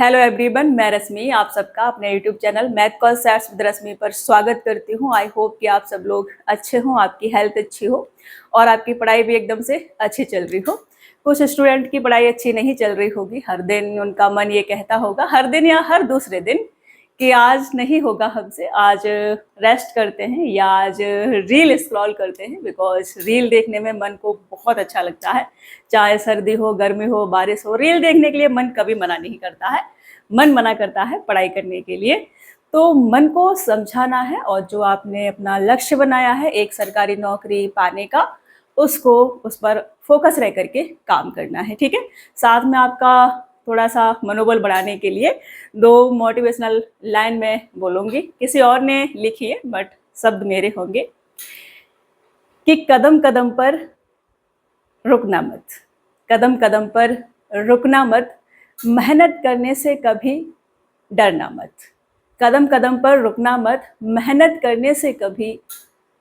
Hello everyone, मैं रश्मि आप सबका अपने YouTube channel math concepts with Rashmi पर स्वागत करती हूँ। आई होप कि आप सब लोग अच्छे हों, आपकी हेल्थ अच्छी हो और आपकी पढ़ाई भी एकदम से अच्छी चल रही हो। कुछ स्टूडेंट की पढ़ाई अच्छी नहीं चल रही होगी, हर दिन उनका मन ये कहता होगा, हर दिन या हर दूसरे दिन, कि आज नहीं होगा हमसे, आज रेस्ट करते हैं या आज रील स्क्रॉल करते हैं। बिकॉज रील देखने में मन को बहुत अच्छा लगता है, चाहे सर्दी हो, गर्मी हो, बारिश हो, रील देखने के लिए मन कभी मना नहीं करता है। मन मना करता है पढ़ाई करने के लिए। तो मन को समझाना है और जो आपने अपना लक्ष्य बनाया है एक सरकारी नौकरी पाने का, उसको उस पर फोकस रह करके काम करना है। ठीक है, साथ में आपका थोड़ा सा मनोबल बढ़ाने के लिए दो मोटिवेशनल लाइन में बोलूँगी, किसी और ने लिखी है बट शब्द मेरे होंगे कि कदम कदम पर रुकना मत, कदम कदम पर रुकना मत, मेहनत करने से कभी डरना मत। कदम कदम पर रुकना मत, मेहनत करने से कभी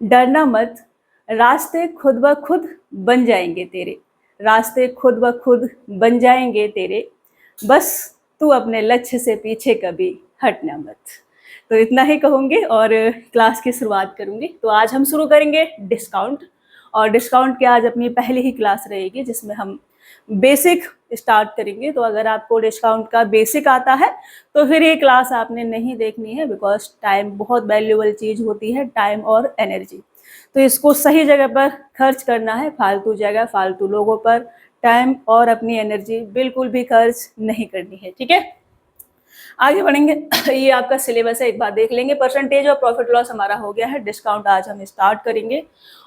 डरना मत। रास्ते खुद ब खुद बन जाएंगे तेरे, रास्ते खुद ब खुद बन जाएंगे तेरे, बस तू अपने लक्ष्य से पीछे कभी हटना मत। तो इतना ही कहूँगी और क्लास की शुरुआत करूँगी। तो आज हम शुरू करेंगे डिस्काउंट, और डिस्काउंट की आज अपनी पहली ही क्लास रहेगी जिसमें हम बेसिक स्टार्ट करेंगे। तो अगर आपको डिस्काउंट का बेसिक आता है तो फिर ये क्लास आपने नहीं देखनी है, बिकॉज टाइम बहुत वैल्यूएबल चीज़ होती है, टाइम और एनर्जी। तो इसको सही जगह पर खर्च करना है, फालतू जगह फालतू लोगों पर टाइम और अपनी एनर्जी बिल्कुल भी खर्च नहीं करनी है। ठीक है, आगे बढ़ेंगे। ये आपका सिलेबस है, एक बार देख लेंगे। परसेंटेज और प्रॉफिट लॉस हमारा हो गया है, डिस्काउंट आज हम स्टार्ट करेंगे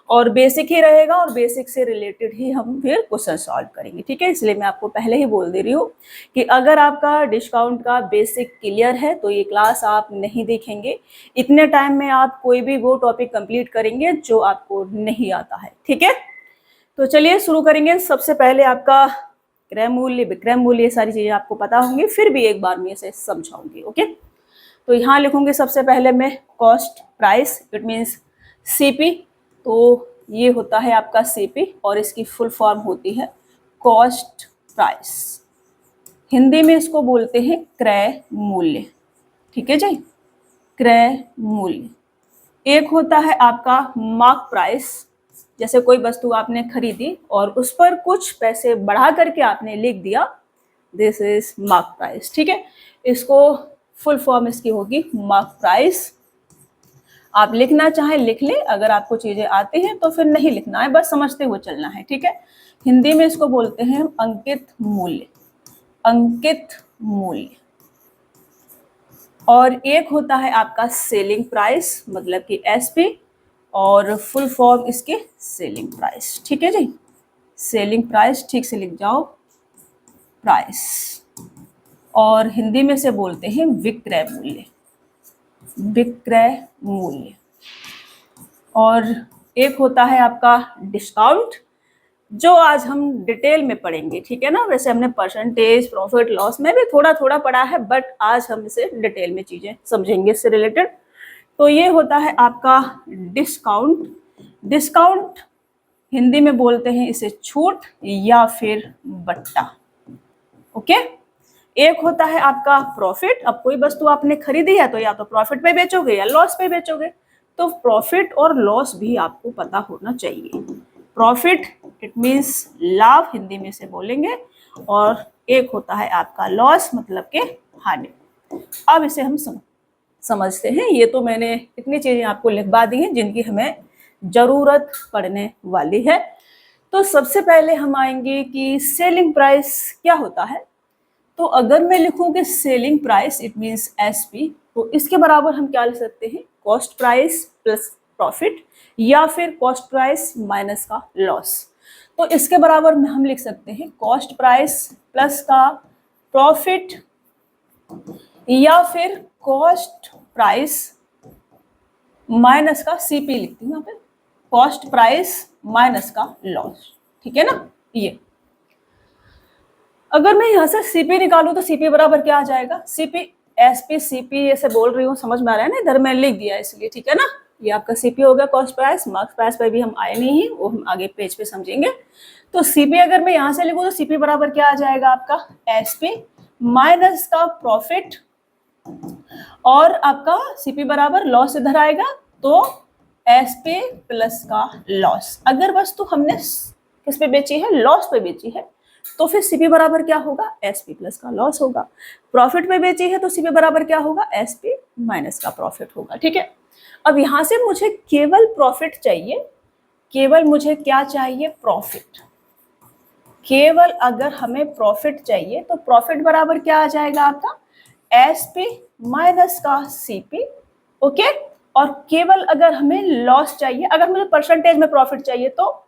और बेसिक ही रहेगा और बेसिक से रिलेटेड ही हम फिर क्वेश्चन सॉल्व करेंगे। ठीक है, इसलिए मैं आपको पहले ही बोल दे रही हूँ कि अगर आपका डिस्काउंट का बेसिक क्लियर है तो ये क्लास आप नहीं देखेंगे। इतने टाइम में आप कोई भी वो टॉपिक कंप्लीट करेंगे जो आपको नहीं आता है। ठीक है, तो चलिए शुरू करेंगे। सबसे पहले आपका क्रय मूल्य, विक्रय मूल्य, सारी चीज़ें आपको पता होंगी, फिर भी एक बार मैं इसे समझाऊंगी। ओके, तो यहाँ लिखूंगी सबसे पहले मैं cost price, it means CP. तो ये होता है आपका सीपी और इसकी फुल फॉर्म होती है कॉस्ट प्राइस। हिंदी में इसको बोलते हैं क्रय मूल्य। ठीक है जी, क्रय मूल्य। एक होता है आपका मार्क प्राइस, जैसे कोई वस्तु आपने खरीदी और उस पर कुछ पैसे बढ़ा करके आपने लिख दिया, दिस इज मार्क प्राइस। ठीक है, इसको फुल फॉर्म इसकी होगी मार्क प्राइस। आप लिखना चाहें लिख ले, अगर आपको चीजें आती हैं तो फिर नहीं लिखना है, बस समझते हुए चलना है। ठीक है, हिंदी में इसको बोलते हैं अंकित मूल्य, अंकित मूल्य। और एक होता है आपका सेलिंग प्राइस, मतलब कि एसपी, और फुल फॉर्म इसके सेलिंग प्राइस। ठीक है जी, सेलिंग प्राइस, ठीक से लिख जाओ, प्राइस। और हिंदी में से बोलते हैं विक्रय मूल्य, विक्रय मूल्य। और एक होता है आपका डिस्काउंट, जो आज हम डिटेल में पढ़ेंगे। ठीक है ना, वैसे हमने परसेंटेज, प्रॉफिट लॉस में भी थोड़ा थोड़ा पढ़ा है, बट आज हम इसे डिटेल में चीजें समझेंगे इससे रिलेटेड। तो ये होता है आपका डिस्काउंट। डिस्काउंट हिंदी में बोलते हैं इसे छूट या फिर बट्टा। ओके, एक होता है आपका प्रॉफिट। अब कोई वस्तु आपने खरीदी है तो या तो प्रॉफिट पे बेचोगे या लॉस पे बेचोगे, तो प्रॉफिट और लॉस भी आपको पता होना चाहिए। प्रॉफिट इट मीन्स लाभ, हिंदी में से बोलेंगे, और एक होता है आपका लॉस, मतलब के हानि। अब इसे हम समझते हैं। ये तो मैंने इतनी चीजें आपको लिखवा दी हैं जिनकी हमें जरूरत पड़ने वाली है। तो सबसे पहले हम आएंगे कि सेलिंग प्राइस क्या होता है। तो अगर मैं लिखूं कि selling price it means SP, तो इसके बराबर हम क्या लिख सकते हैं, कॉस्ट प्राइस प्लस प्रॉफिट, या फिर कॉस्ट प्राइस माइनस का लॉस। तो इसके बराबर में हम लिख सकते हैं कॉस्ट प्राइस प्लस का प्रॉफिट, या फिर कॉस्ट प्राइस माइनस का सीपी लिखती हूँ यहाँ पे, कॉस्ट प्राइस माइनस का लॉस। ठीक है ना, ये अगर मैं यहाँ से सीपी निकालूं तो सीपी बराबर क्या आ जाएगा, सीपी एसपी सीपी ऐसे बोल रही हूँ, समझ में आ रहा है ना, इधर मैं लिख दिया इसलिए। ठीक है ना, ये आपका सीपी हो गया कॉस्ट प्राइस। मार्क्स प्राइस पर भी हम आए नहीं हैं, वो हम आगे पेज पे समझेंगे। तो सीपी अगर मैं यहाँ से लिखूँ तो सीपी बराबर क्या आ जाएगा आपका, एसपी माइनस का प्रॉफिट और आपका सीपी बराबर लॉस इधर आएगा, तो एसपी प्लस का लॉस। अगर वस्तु हमने किस पे बेची है, लॉस पे बेची है, तो फिर सीपी बराबर क्या होगा, एसपी प्लस का लॉस होगा। प्रॉफिट पे बेची है तो सीपी बराबर क्या होगा, एसपी माइनस का प्रॉफिट होगा। ठीक है, अब यहां से मुझे केवल प्रॉफिट चाहिए, केवल मुझे क्या चाहिए, प्रॉफिट। केवल अगर हमें प्रॉफिट चाहिए तो प्रॉफिट बराबर क्या आ जाएगा आपका, एसपी माइनस का सीपी। ओके, और केवल अगर हमें लॉस चाहिए, अगर मुझे परसेंटेज में प्रॉफिट चाहिए, तो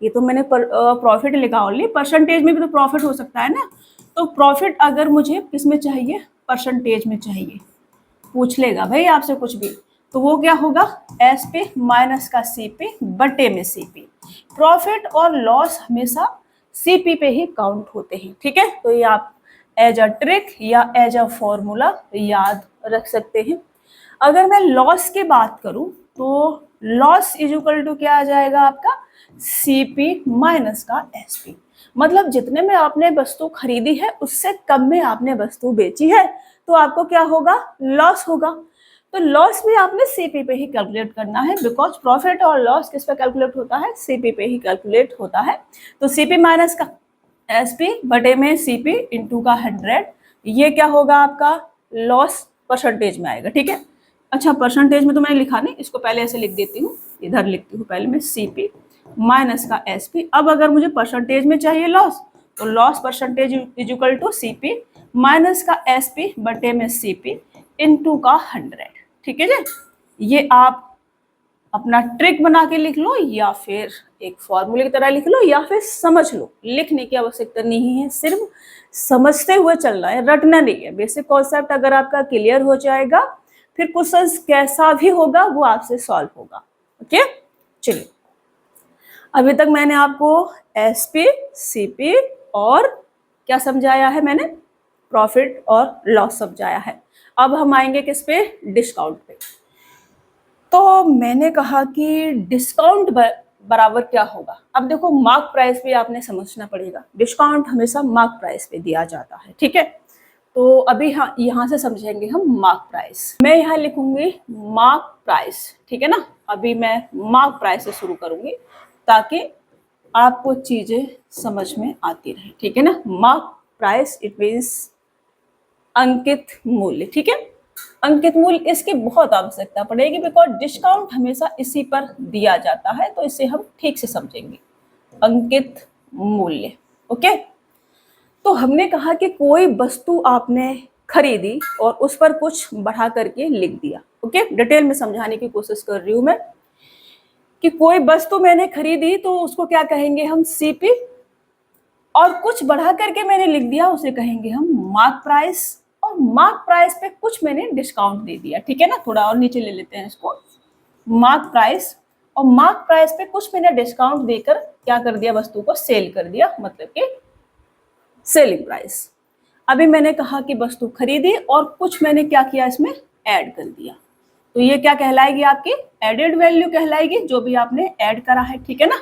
ये तो मैंने प्रॉफिट लिखा ओनली, परसेंटेज में भी तो प्रॉफिट हो सकता है ना। तो प्रॉफिट अगर मुझे किस में चाहिए, परसेंटेज में चाहिए, पूछ लेगा भाई आपसे कुछ भी, तो वो क्या होगा, एसपी माइनस का सीपी बटे में सीपी। प्रॉफिट और लॉस हमेशा सीपी पे ही काउंट होते हैं। ठीक है, तो ये आप एज अ ट्रिक या एज अ फॉर्मूला याद रख सकते हैं। अगर मैं लॉस की बात करूं तो लॉस इज इक्वल टू क्या आ जाएगा आपका, सीपी माइनस का एसपी। मतलब जितने में आपने वस्तु खरीदी है उससे कम में आपने वस्तु बेची है, तो आपको क्या होगा, लॉस होगा। तो लॉस भी आपने सीपी पे ही कैलकुलेट करना है, बिकॉज प्रॉफिट और लॉस किस पे कैलकुलेट होता है, सीपी पे ही कैलकुलेट होता है। तो सीपी माइनस का एसपी बटे में सीपी इंटू का 100, ये क्या होगा आपका, लॉस परसेंटेज में आएगा। ठीक है, अच्छा परसेंटेज में तो मैंने लिखा नहीं, इसको पहले ऐसे लिख देती हूँ, इधर लिखती हूँ पहले मैं सीपी माइनस का एसपी। अब अगर मुझे परसेंटेज में चाहिए लॉस, तो loss percentage is equal to CP minus का एसपी बटे में सीपी इनटू का 100। ठीक है जी, ये आप अपना ट्रिक बना के लिख लो, या फिर एक फॉर्मूले की तरह लिख लो, या फिर समझ लो, लिखने की आवश्यकता नहीं है, सिर्फ समझते हुए चलना है, रटना नहीं है। बेसिक कॉन्सेप्ट अगर आपका क्लियर हो जाएगा, फिर क्वेश्चन कैसा भी होगा वो आपसे सॉल्व होगा। ओके, चलिए, अभी तक मैंने आपको एसपी, सीपी और क्या समझाया है, मैंने प्रॉफिट और लॉस समझाया है। अब हम आएंगे किस पे, डिस्काउंट पे। तो मैंने कहा कि डिस्काउंट बराबर क्या होगा। अब देखो, मार्क प्राइस पे आपने समझना पड़ेगा, डिस्काउंट हमेशा मार्क प्राइस पे दिया जाता है। ठीक है, तो अभी हाँ यहाँ से समझेंगे हम मार्क प्राइस। मैं यहाँ लिखूंगी मार्क प्राइस, ठीक है ना। अभी मैं मार्क प्राइस से शुरू करूंगी ताकि आपको चीजें समझ में आती रहे। ठीक है ना, मार्क प्राइस इट मीन्स अंकित मूल्य। ठीक है, अंकित मूल्य इसकी बहुत आवश्यकता पड़ेगी, बिकॉज डिस्काउंट हमेशा इसी पर दिया जाता है, तो इसे हम ठीक से समझेंगे, अंकित मूल्य। ओके, तो हमने कहा कि कोई वस्तु आपने खरीदी और उस पर कुछ बढ़ा करके लिख दिया। ओके, डिटेल में समझाने की कोशिश कर रही हूं मैं कि कोई वस्तु मैंने खरीदी तो उसको क्या कहेंगे हम, सीपी, और कुछ बढ़ा करके मैंने लिख दिया उसे कहेंगे हम मार्क प्राइस, और मार्क प्राइस पे कुछ मैंने डिस्काउंट दे दिया। ठीक है ना, थोड़ा और नीचे ले लेते हैं इसको, मार्क प्राइस, और मार्क प्राइस पे कुछ मैंने डिस्काउंट देकर क्या कर दिया, वस्तु को सेल कर दिया, मतलब कि सेलिंग प्राइस। अभी मैंने कहा कि वस्तु खरीदी और कुछ मैंने क्या किया, इसमें ऐड कर दिया, तो ये क्या कहलाएगी, आपकी एडेड वैल्यू कहलाएगी, जो भी आपने ऐड करा है। ठीक है ना,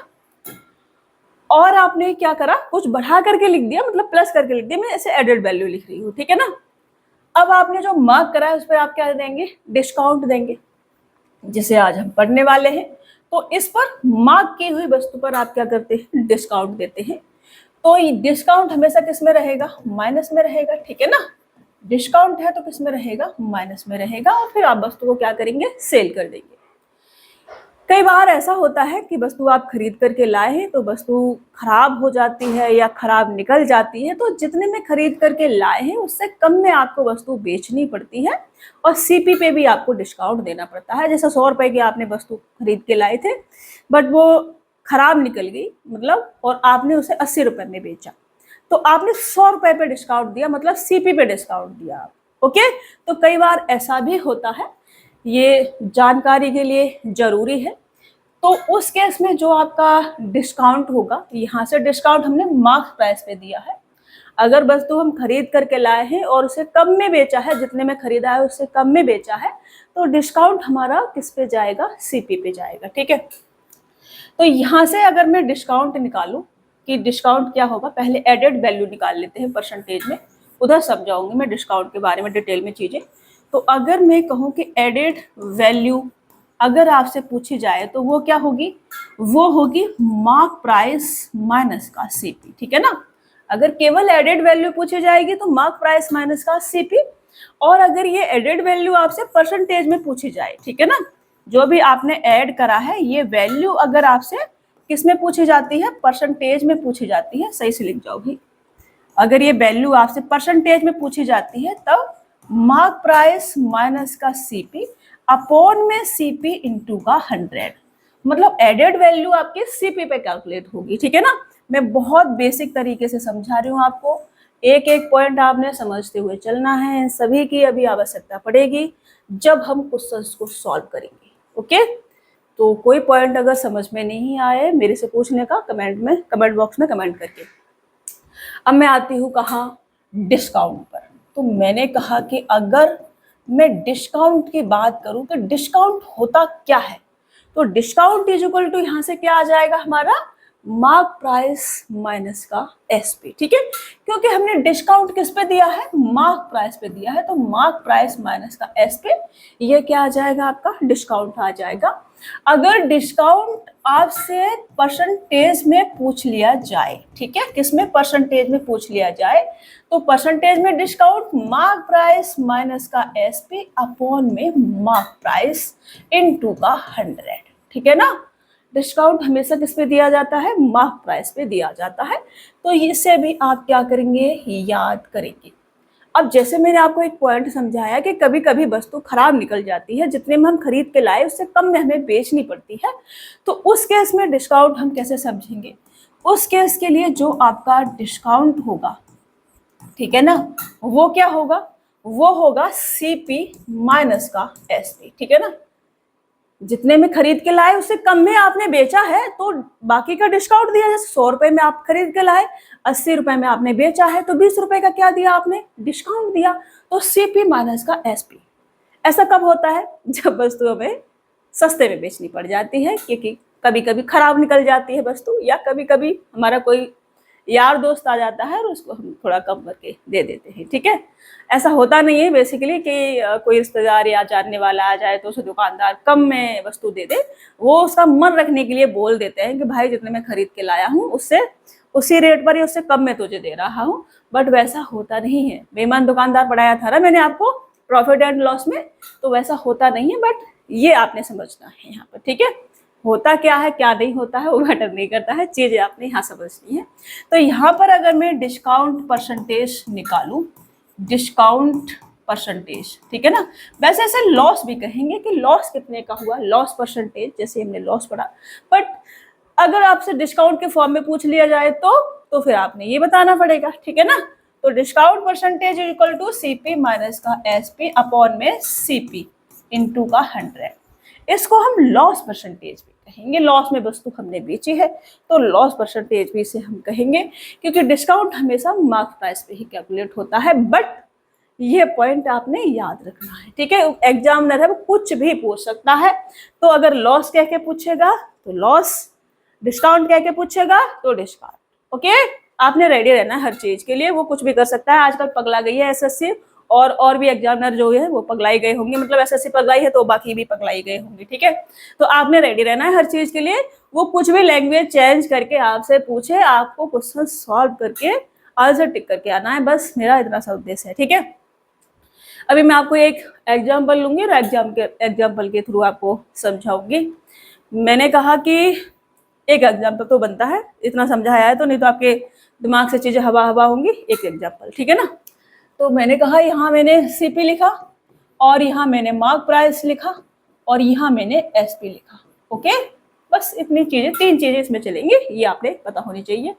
और आपने क्या करा, कुछ बढ़ा करके लिख दिया, मतलब प्लस करके लिख दिया, मैं ऐसे एडेड वैल्यू लिख रही हूँ। ठीक है ना, अब आपने जो मार्क करा है उस पर आप क्या देंगे, डिस्काउंट देंगे, जिसे आज हम पढ़ने वाले हैं। तो इस पर मार्क की हुई वस्तु पर आप क्या करते हैं, डिस्काउंट देते हैं। तो डिस्काउंट हमेशा किस में रहेगा, माइनस में रहेगा। ठीक है ना, डिस्काउंट है तो किस में रहेगा, माइनस में रहेगा, और फिर आप वस्तु को क्या करेंगे, सेल कर देंगे। कई बार ऐसा होता है कि वस्तु आप खरीद करके लाए हैं तो वस्तु खराब हो जाती है या खराब निकल जाती है, तो जितने में खरीद करके लाए हैं उससे कम में आपको वस्तु बेचनी पड़ती है, और सीपी पे भी आपको डिस्काउंट देना पड़ता है। जैसे 100 रुपए की आपने वस्तु खरीद के लाए थे, बट वो खराब निकल गई, मतलब, और आपने उसे 80 रुपए में बेचा, तो आपने 100 रुपए पे डिस्काउंट दिया, मतलब सीपी पे डिस्काउंट दिया आप। ओके, तो कई बार ऐसा भी होता है, ये जानकारी के लिए जरूरी है। तो उस केस में जो आपका डिस्काउंट होगा, यहाँ से डिस्काउंट हमने मार्क प्राइस पे दिया है। अगर वस्तु हम खरीद करके लाए हैं और उसे कम में बेचा है, जितने में खरीदा है उससे कम में बेचा है, तो डिस्काउंट हमारा किस पे जाएगा, सीपी पे जाएगा। ठीक है, तो यहाँ से अगर मैं डिस्काउंट निकालूं कि डिस्काउंट क्या होगा, पहले एडेड वैल्यू निकाल लेते हैं परसेंटेज में, उधर समझाऊंगी मैं डिस्काउंट के बारे में डिटेल में चीजें। तो अगर मैं कहूँ कि एडेड वैल्यू अगर आपसे पूछी जाए तो वो क्या होगी, वो होगी मार्क प्राइस माइनस का सीपी, ठीक है ना। अगर केवल एडेड वैल्यू पूछी जाएगी तो मार्क प्राइस माइनस का सीपी, और अगर ये एडेड वैल्यू आपसे परसेंटेज में पूछी जाए, ठीक है ना, जो भी आपने ऐड करा है ये वैल्यू अगर आपसे किस में पूछी जाती है, परसेंटेज में पूछी जाती है, सही से लिख जाओ भी। अगर ये वैल्यू आपसे परसेंटेज में पूछी जाती है तब मार्क प्राइस माइनस का सीपी अपॉन में सीपी इंटू का 100, मतलब एडेड वैल्यू आपकी सीपी पे कैलकुलेट होगी, ठीक है ना। मैं बहुत बेसिक तरीके से समझा रही हूँ आपको, एक एक पॉइंट आपने समझते हुए चलना है। सभी की अभी आवश्यकता पड़ेगी जब हम क्वेश्चंस को सॉल्व करेंगे, ओके। तो कोई पॉइंट अगर समझ में नहीं आए मेरे से पूछने का कमेंट बॉक्स में कमेंट करके। अब मैं आती हूँ कहाँ, डिस्काउंट पर। तो मैंने कहा कि अगर मैं डिस्काउंट की बात करूँ तो डिस्काउंट होता क्या है, तो डिस्काउंट इज इक्वल टू यहाँ से क्या आ जाएगा हमारा, मार्क प्राइस माइनस का एसपी, ठीक है। क्योंकि हमने डिस्काउंट किस पे दिया है, मार्क प्राइस पे दिया है, तो मार्क प्राइस माइनस का एसपी, ये क्या आ जाएगा आपका, डिस्काउंट आ जाएगा। अगर डिस्काउंट आपसे परसेंटेज में पूछ लिया जाए, ठीक है, किसमें, परसेंटेज में पूछ लिया जाए, तो परसेंटेज में डिस्काउंट मार्क प्राइस माइनस का एसपी अपॉन में मार्क प्राइस इनटू का 100, ठीक है ना। डिस्काउंट हमेशा किस पे दिया जाता है, मार्क प्राइस पे दिया जाता है। तो इससे भी आप क्या करेंगे, याद करेंगे। अब जैसे मैंने आपको एक पॉइंट समझाया कि कभी कभी वस्तु खराब निकल जाती है, जितने में हम खरीद के लाए उससे कम में हमें बेचनी पड़ती है, तो उस केस में डिस्काउंट हम कैसे समझेंगे, उस केस के लिए जो आपका डिस्काउंट होगा, ठीक है ना, वो क्या होगा, वो होगा सीपी माइनस का एसपी, ठीक है ना। जितने में खरीद के लाए उससे कम में आपने बेचा है तो बाकी का डिस्काउंट दिया। जैसे 100 रुपए में आप खरीद के लाए, 80 रुपए में आपने बेचा है तो 20 रुपए का क्या दिया आपने, डिस्काउंट दिया। तो सीपी माइनस का एसपी। ऐसा कब होता है, जब वस्तु हमें सस्ते में बेचनी पड़ जाती है, क्योंकि कभी कभी खराब निकल जाती है वस्तु, या कभी कभी हमारा कोई यार दोस्त आ जाता है और उसको हम थोड़ा कम करके दे देते हैं, ठीक है। ऐसा होता नहीं है बेसिकली कि कोई रिश्तेदार या जानने वाला आ जाए तो उसे दुकानदार कम में वस्तु दे दे, वो उसका मन रखने के लिए बोल देते हैं कि भाई जितने में खरीद के लाया हूँ उससे उसी रेट पर ही उससे कम में तुझे दे रहा हूँ, बट वैसा होता नहीं है। बेईमान दुकानदार पढ़ाया था ना मैंने आपको प्रॉफिट एंड लॉस में, तो वैसा होता नहीं है, बट ये आपने समझना है यहाँ पर, ठीक है। होता क्या है क्या नहीं होता है वो मैटर नहीं करता है, चीजें आपने यहाँ समझनी है। तो यहाँ पर अगर मैं डिस्काउंट परसेंटेज निकालूं, डिस्काउंट परसेंटेज, ठीक है ना, वैसे ऐसे लॉस भी कहेंगे कि लॉस कितने का हुआ, लॉस परसेंटेज, जैसे हमने लॉस पढ़ा। बट अगर आपसे डिस्काउंट के फॉर्म में पूछ लिया जाए तो फिर आपने ये बताना पड़ेगा, ठीक है ना। तो discount percentage equal to CP minus का एसपी अपॉन में सीपी इंटू का 100। इसको हम लॉस परसेंटेज भी कहेंगे, लॉस में वस्तु हमने बेची है तो लॉस परसेंटेज भी इसे हम कहेंगे, क्योंकि डिस्काउंट हमेशा मार्क प्राइस पे ही कैलकुलेट होता है। बट ये पॉइंट आपने याद रखना है, ठीक है। एग्जामिनर है वो कुछ भी पूछ सकता है, तो अगर लॉस कह के पूछेगा तो लॉस, डिस्काउंट कह के पूछेगा तो डिस्काउंट, ओके। आपने रेडी रहना है हर चीज के लिए, वो कुछ भी कर सकता है। आजकल पगला गई है एसएससी, और भी एग्जामिनर जो है वो पगलाई गए होंगे, मतलब एसएससी पगलाई है तो बाकी भी पगलाई गए होंगे, ठीक है। तो आपने रेडी रहना है हर चीज के लिए, वो कुछ भी लैंग्वेज चेंज करके आपसे पूछे, आपको क्वेश्चन सॉल्व करके आंसर टिक करके आना है, बस मेरा इतना सा उद्देश्य है, ठीक है। अभी मैं आपको एक एग्जाम्पल लूंगी और एग्जाम्पल के थ्रू आपको समझाऊंगी। मैंने कहा कि एक एग्जाम्पल तो बनता है, इतना समझाया है तो, नहीं तो आपके दिमाग से चीजें हवा हवा होंगी। एक एग्जाम्पल, ठीक है ना। तो मैंने कहा यहाँ मैंने सीपी लिखा, और यहाँ मैंने मार्क प्राइस लिखा, और यहाँ मैंने एसपी लिखा, ओके। बस इतनी चीजें, 3 चीजें इसमें चलेंगी, ये आपने पता होनी चाहिए।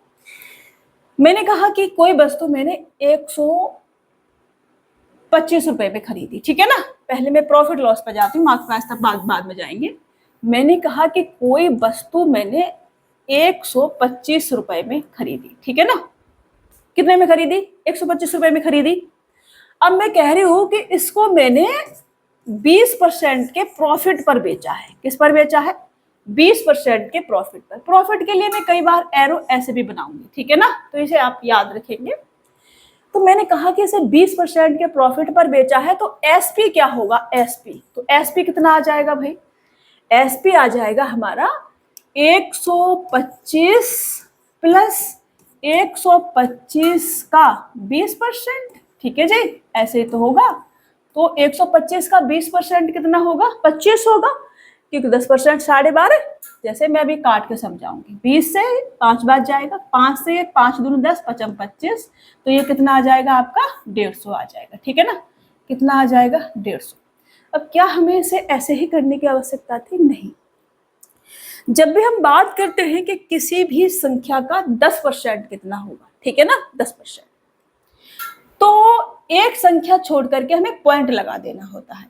मैंने कहा कि कोई वस्तु मैंने 125 रुपए में खरीदी, ठीक है ना। पहले मैं प्रॉफिट लॉस पर जाती हूँ, मार्क प्राइस तक बाद में जाएंगे। मैंने कहा कि कोई वस्तु मैंने 125 रुपए में खरीदी, ठीक है ना। कितने में खरीदी, 125 रुपए में खरीदी। अब मैं कह रही हूं कि इसको मैंने 20% के प्रॉफिट पर बेचा है। किस पर बेचा है, 20% के प्रॉफिट पर। प्रॉफिट के लिए मैं कई बार एरो ऐसे भी बनाऊंगी, ठीक है ना, तो इसे आप याद रखेंगे। तो मैंने कहा कि इसे 20% के प्रॉफिट पर बेचा है, तो एसपी क्या होगा, एसपी, तो एसपी कितना आ जाएगा भाई, एसपी आ जाएगा हमारा 125 प्लस 125 का 20%, ठीक है जी, ऐसे ही तो होगा। तो 125 का 20% कितना होगा, 25 होगा, क्योंकि 10% 12.5, जैसे मैं अभी काट के समझाऊंगी। 20 से 5 बार जाएगा, 5 से 5 दूनी 10, 5 25, तो ये कितना आ जाएगा आपका 150 आ जाएगा, ठीक है ना, कितना आ जाएगा 150। अब क्या हमें इसे ऐसे ही करने की आवश्यकता थी, नहीं। जब भी हम बात करते हैं कि किसी भी संख्या का 10% कितना होगा, ठीक है ना, 10%, तो एक संख्या छोड़ करके हमें पॉइंट लगा देना होता है।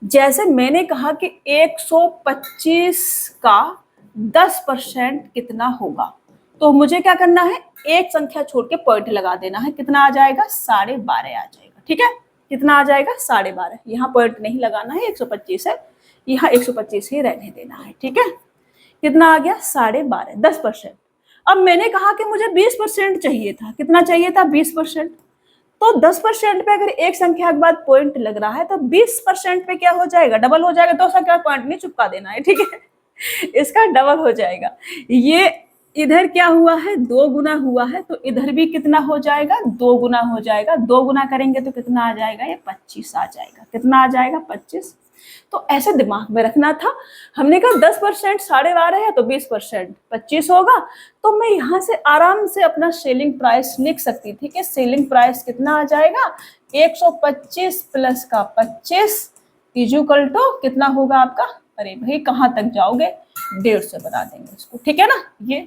जैसे मैंने कहा कि 125 का 10% कितना होगा, तो मुझे क्या करना है, एक संख्या छोड़ के पॉइंट लगा देना है, कितना आ जाएगा 12.5 आ जाएगा, ठीक है, कितना आ जाएगा 12.5, यहाँ पॉइंट नहीं लगाना है, 125 है, यहाँ 125 ही रहने देना है, ठीक है, कितना आ गया 12.5, 10%। अब मैंने कहा कि मुझे 20% चाहिए था, कितना चाहिए था 20%, तो 10% पे अगर एक संख्या के बाद पॉइंट लग रहा है तो 20% पे क्या हो जाएगा, डबल हो जाएगा, दो संख्या पॉइंट नहीं चिपका देना है, ठीक है, इसका डबल हो जाएगा। ये इधर क्या हुआ है, 2 गुना हुआ है, तो इधर भी कितना हो जाएगा, 2 गुना हो जाएगा, 2 गुना करेंगे तो कितना आ जाएगा, ये 25 आ जाएगा, कितना आ जाएगा 25। तो ऐसे दिमाग में रखना था। हमने कहा 10% 12.5 है, तो 20% 25 होगा, तो मैं यहाँ से आराम से अपना सेलिंग प्राइस लिख सकती थी कि सेलिंग प्राइस कितना आ जाएगा, 125 प्लस का 25 इक्वल टू कितना होगा आपका, अरे भाई कहाँ तक जाओगे, 150 बता देंगे इसको, ठीक है ना, ये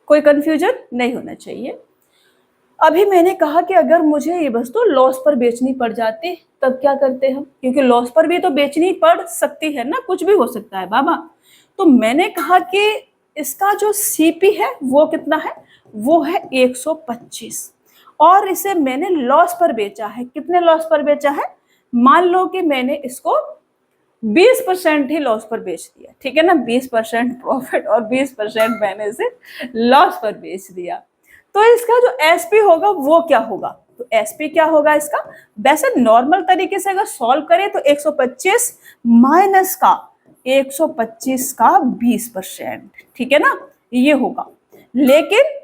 कोई कंफ्यूजन नहीं होना चाहिए। अभी मैंने कहा कि अगर मुझे ये वस्तु लॉस पर बेचनी पड़ जाती तब क्या करते हम, क्योंकि लॉस पर भी तो बेचनी पड़ सकती है ना, कुछ भी हो सकता है बाबा। तो मैंने कहा कि इसका जो सीपी है वो कितना है, वो है 125, और इसे मैंने लॉस पर बेचा है, कितने लॉस पर बेचा है, मान लो कि मैंने इसको 20% ही लॉस पर बेच दिया, ठीक है ना, 20% प्रॉफिट और 20% मैंने इसे लॉस पर बेच दिया। तो इसका जो एसपी होगा वो क्या होगा, तो एसपी क्या होगा इसका, वैसे नॉर्मल तरीके से अगर सॉल्व करें तो 125 माइनस का 125 का 20%, ठीक है ना, ये होगा। लेकिन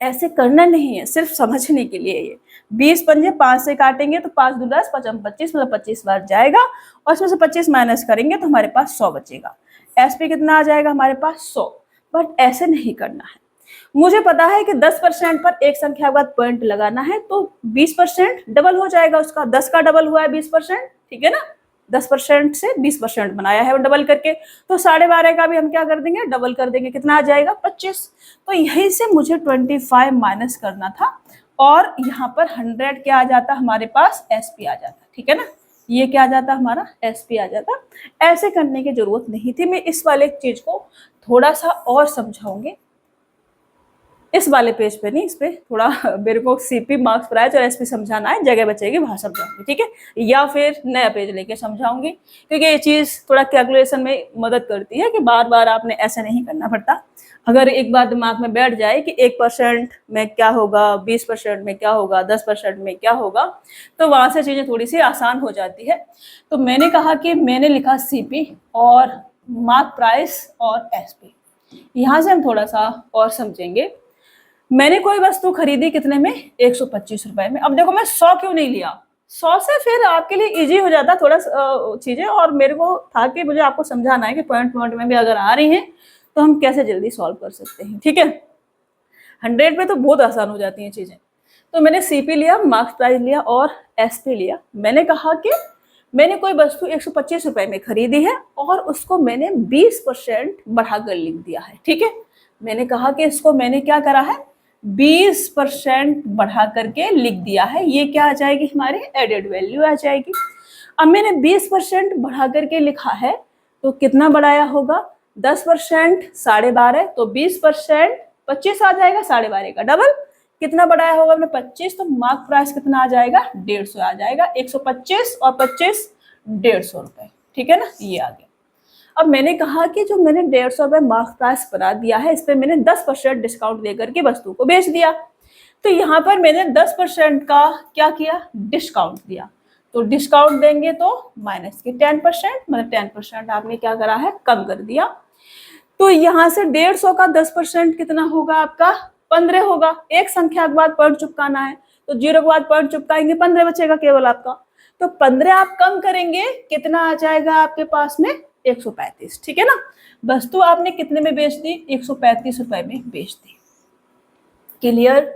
ऐसे करना नहीं है, सिर्फ समझने के लिए। ये 20 पंजे 5 से काटेंगे तो 5 दूनी 10, 5 25, मतलब 25 बार जाएगा, और इसमें से 25 माइनस करेंगे तो हमारे पास 100 बचेगा। एसपी कितना आ जाएगा हमारे पास 100। बट ऐसे नहीं करना है, मुझे पता है कि 10% पर एक संख्या के बाद पॉइंट लगाना है, तो 20% डबल हो जाएगा उसका, 10 का डबल हुआ है 20%, ठीक है ना, 10% से 20% बनाया है वो डबल करके, तो 12.5 का भी हम क्या कर देंगे, डबल कर देंगे, कितना आ जाएगा 25। तो यहीं से मुझे 25 माइनस करना था, और यहाँ पर 100 क्या आ जाता हमारे पास, एसपी आ जाता, ठीक है ना, ये क्या आ जाता हमारा एसपी आ जाता। ऐसे करने की जरूरत नहीं थी, मैं इस वाले चीज को थोड़ा सा और समझाऊंगी, इस वाले पेज पे नहीं, इस पे थोड़ा मेरे को सीपी मार्क्स प्राइस और एसपी समझाना है, जगह बचेगी वहां समझाऊंगी, ठीक है, या फिर नया पेज लेके समझाऊंगी, क्योंकि ये चीज थोड़ा कैलकुलेशन में मदद करती है कि बार बार आपने ऐसा नहीं करना पड़ता। अगर एक बार दिमाग में बैठ जाए कि 1% में क्या होगा, 20% में क्या होगा, 10% में क्या होगा, तो वहां से चीजें थोड़ी सी आसान हो जाती है। तो मैंने कहा कि मैंने लिखा सीपी और मार्क प्राइस और एसपी, यहाँ से हम थोड़ा सा और समझेंगे। मैंने कोई वस्तु खरीदी कितने में, 125 रुपए में। अब देखो मैं 100 क्यों नहीं लिया, 100 से फिर आपके लिए इजी हो जाता थोड़ा चीजें, और मेरे को था कि मुझे आपको समझाना है कि पॉइंट पॉइंट में भी अगर आ रही हैं तो हम कैसे जल्दी सॉल्व कर सकते हैं, ठीक है। 100 पे तो बहुत आसान हो जाती हैं चीजें। तो मैंने सीपी लिया, मार्क्स प्राइस लिया और एसपी लिया। मैंने कहा कि मैंने कोई वस्तु 125 रुपए में खरीदी है और उसको मैंने 20% बढ़ाकर लिख दिया है, ठीक है। मैंने कहा कि इसको मैंने क्या करा है, 20% बढ़ा करके लिख दिया है, ये क्या आ जाएगी हमारी एडेड वैल्यू आ जाएगी। अब मैंने 20% बढ़ा करके लिखा है, तो कितना बढ़ाया होगा, 10% 12.5, तो 20% 25 आ जाएगा, 12.5 का डबल, कितना बढ़ाया होगा हमने 25, तो मार्क प्राइस कितना आ जाएगा 150 आ जाएगा, 125 और 25 150 रुपए, ठीक है ना, ये आ गया। अब मैंने कहा कि जो मैंने 150 रुपए मार्क प्राइस बना दिया है, इस पर मैंने 10% डिस्काउंट देकर के वस्तु को बेच दिया, तो यहाँ पर मैंने 10% का क्या किया, डिस्काउंट दिया, तो डिस्काउंट देंगे तो माइनस के 10%, मतलब 10% आपने क्या करा है, कम कर दिया। तो यहाँ से 150 का 10% कितना होगा आपका, 15 होगा। एक संख्या के बाद पॉइंट चिपकाना है, तो 0 के बाद पॉइंट चिपकाएंगे, 15 बचेगा केवल आपका। तो 15 आप कम करेंगे, कितना आ जाएगा आपके पास में, 135, ठीक है ना। वस्तु आपने कितने में बेच दी, 135 रुपए में बेच दी। क्लियर।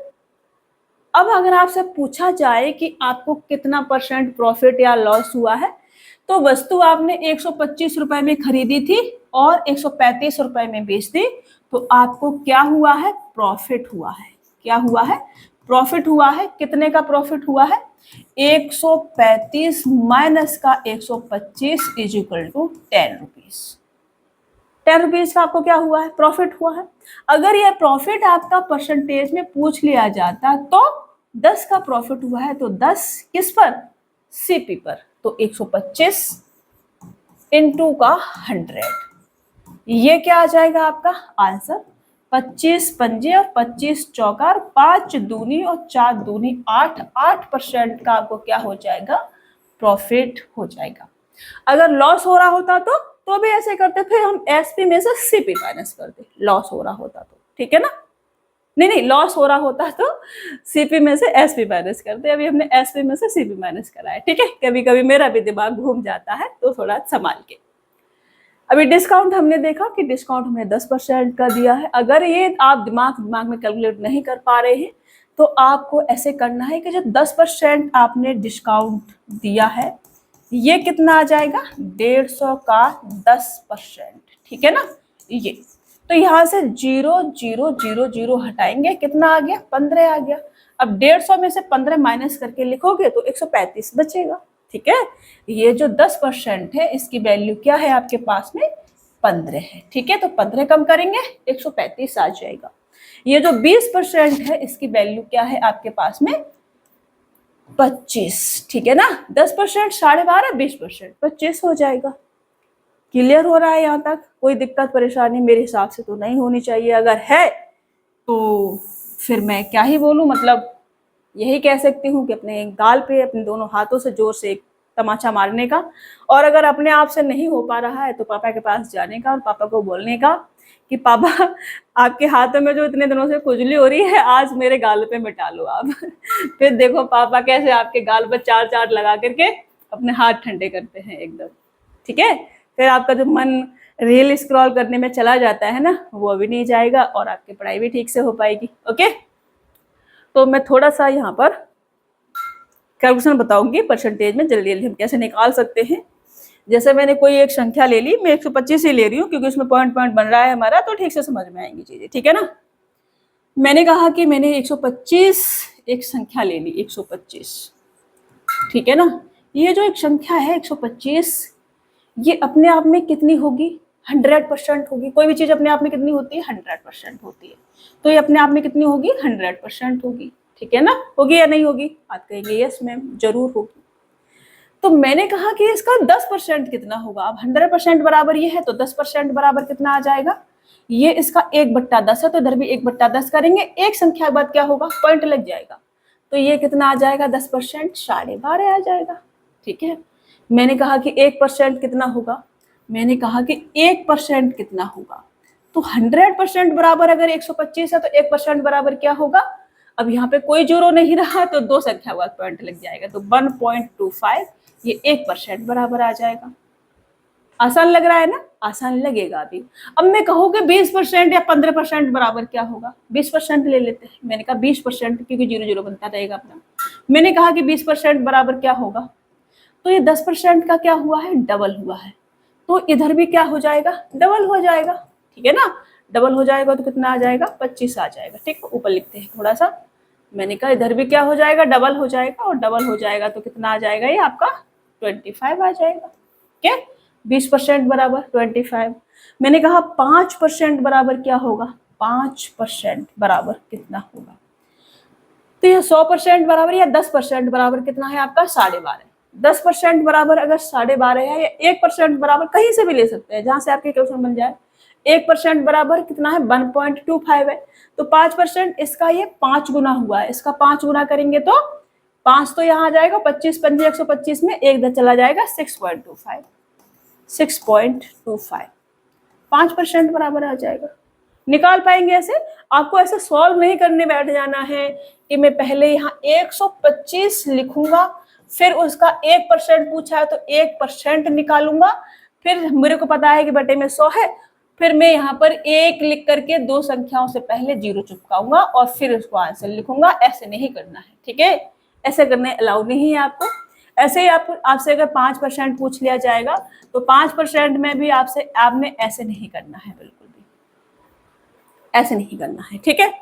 अब अगर आपसे पूछा जाए कि आपको कितना % प्रॉफिट या लॉस हुआ है, तो वस्तु आपने 125 रुपए में खरीदी थी और 135 रुपए में बेच दी, तो आपको क्या हुआ है, प्रॉफिट हुआ है। क्या हुआ है, प्रॉफिट हुआ है। कितने का प्रॉफिट हुआ है, 135 माइनस का 125 is equal to 10 rupees. 10 rupees का आपको क्या हुआ है, प्रॉफिट हुआ है। अगर यह प्रॉफिट आपका परसेंटेज में पूछ लिया जाता तो 10 का प्रॉफिट हुआ है, तो 10 किस पर, सीपी पर, तो 125 इंटू का 100, ये क्या आ जाएगा आपका आंसर। 25 पंजे और 25 चौकार, 5 दूनी और 4 दूनी 8, 8% का आपको क्या हो जाएगा, प्रॉफिट हो जाएगा। अगर लॉस हो रहा होता तो भी ऐसे करते, फिर हम एसपी में से सीपी माइनस करते, लॉस हो रहा होता तो, ठीक है ना। नहीं, लॉस हो रहा होता तो सीपी में से एसपी माइनस करते, अभी हमने एसपी में से सीपी माइनस करा है, ठीक है। कभी कभी मेरा भी दिमाग घूम जाता है, तो थोड़ा संभाल के। अभी डिस्काउंट हमने देखा कि डिस्काउंट हमने 10% का दिया है। अगर ये आप दिमाग में कैलकुलेट नहीं कर पा रहे हैं, तो आपको ऐसे करना है कि जो 10% आपने डिस्काउंट दिया है, ये कितना आ जाएगा, 150 का 10%, ठीक है ना। ये तो यहाँ से 0 0 0 0 हटाएंगे, कितना आ गया, 15 आ गया। अब 150 में से 15 माइनस करके लिखोगे तो 135 बचेगा, ठीक है। ये जो 10% है, इसकी वैल्यू क्या है आपके पास में, 15 है, ठीक है। तो 15 कम करेंगे, 135 आ जाएगा। ये जो 20% है, इसकी वैल्यू क्या है आपके पास में, 25, ठीक है ना। 10% 12.5, 20%, 25 हो जाएगा। क्लियर हो रहा है यहाँ तक, कोई दिक्कत परेशानी मेरे हिसाब से तो नहीं होनी चाहिए। अगर है तो फिर मैं क्या ही बोलूं, मतलब यही कह सकती हूँ कि अपने गाल पे अपने दोनों हाथों से जोर से एक तमाचा मारने का, और अगर अपने आप से नहीं हो पा रहा है तो पापा के पास जाने का और पापा को बोलने का कि पापा आपके हाथों में जो इतने दिनों से खुजली हो रही है, आज मेरे गाल पे मिटा लो आप। फिर देखो पापा कैसे आपके गाल पर 4 4 लगा करके अपने हाथ ठंडे करते हैं एकदम, ठीक है। फिर आपका जो मन रील स्क्रॉल करने में चला जाता है ना, वो भी नहीं जाएगा और आपकी पढ़ाई भी ठीक से हो पाएगी। ओके, तो मैं थोड़ा सा यहाँ पर कैलकुलेशन बताऊंगी परसेंटेज में, जल्दी जल्दी हम कैसे निकाल सकते हैं। जैसे मैंने कोई एक संख्या ले ली, मैं 125 ही ले रही हूँ क्योंकि उसमें पॉइंट पॉइंट बन रहा है हमारा, तो ठीक से समझ में आएंगी चीजें, ठीक है ना। मैंने कहा कि मैंने 125 एक संख्या ले ली, 125, ठीक है ना। ये जो एक संख्या है 125, ये अपने आप में कितनी होगी, 100% होगी। कोई भी चीज अपने आप में कितनी होती है, 100% होती है। तो ये अपने आप में कितनी होगी, 100% होगी, ठीक है ना। होगी या नहीं होगी, आप कहेंगे यस मैम जरूर होगी। तो मैंने कहा कि इसका 10% कितना होगा। अब 100% बराबर ये है, तो 10% बराबर कितना आ जाएगा, ये इसका 1/10 है, तो इधर भी 1/10 करेंगे। एक संख्या के बाद क्या होगा, पॉइंट लग जाएगा, तो ये कितना आ जाएगा, 10%, 12.5 आ जाएगा, ठीक है। मैंने कहा कि 1% कितना होगा, मैंने कहा कि 1% कितना होगा, तो 100% बराबर अगर 125 है तो 1% बराबर क्या होगा। अब यहाँ पे कोई जीरो नहीं रहा, तो 2 संख्या बाद पॉइंट लग जाएगा, तो 1.25, ये 1% बराबर आ जाएगा। आसान लग रहा है ना, आसान लगेगा अभी। अब मैं कहूँ कि 20% या 15% बराबर क्या होगा, 20% ले लेते हैं। मैंने कहा 20%, क्योंकि 0 0 बनता रहेगा अपना। मैंने कहा कि 20% बराबर क्या होगा, तो ये 10% का क्या हुआ है, डबल हुआ है, तो इधर भी क्या हो जाएगा, डबल हो जाएगा, ठीक है ना। डबल हो जाएगा तो कितना आ जाएगा, 25 आ जाएगा, ठीक। ऊपर लिखते हैं थोड़ा सा। मैंने कहा इधर भी क्या हो जाएगा, डबल हो जाएगा, और डबल हो जाएगा तो कितना आ जाएगा, ये आपका 25 आ जाएगा, ठीक है। 20% बराबर 25। मैंने कहा 5% बराबर क्या होगा, 5% बराबर कितना होगा, तो ये 100% बराबर या 10% बराबर कितना है आपका, 12.5। 10% बराबर अगर 12.5 है, या 1% बराबर कहीं से भी ले सकते हैं, जहां से आपके क्वेश्चन बन जाए। 1% बराबर कितना है 1.25 है। तो 5% इसका ये 5 गुना हुआ है, इसका 5 गुना करेंगे तो 5 तो यहाँ आ जाएगा, 25 पंजे 125 में एक इधर चला जाएगा, 6.25 5% बराबर आ जाएगा। निकाल पाएंगे ऐसे? आपको ऐसे सॉल्व नहीं करने बैठ जाना है कि मैं पहले यहाँ 125 लिखूंगा, फिर उसका 1% पूछा है तो 1% निकालूंगा, फिर मेरे को पता है कि बटे में 100 है, फिर मैं यहाँ पर 1 लिख करके 2 संख्याओं से पहले 0 चिपकाऊंगा और फिर उसको आंसर लिखूंगा। ऐसे नहीं करना है, ठीक है? ऐसे करने अलाउ नहीं है आपको। ऐसे ही आपसे अगर 5% पूछ लिया जाएगा तो 5% में भी आपने ऐसे नहीं करना है, बिल्कुल भी ऐसे नहीं करना है, ठीक है?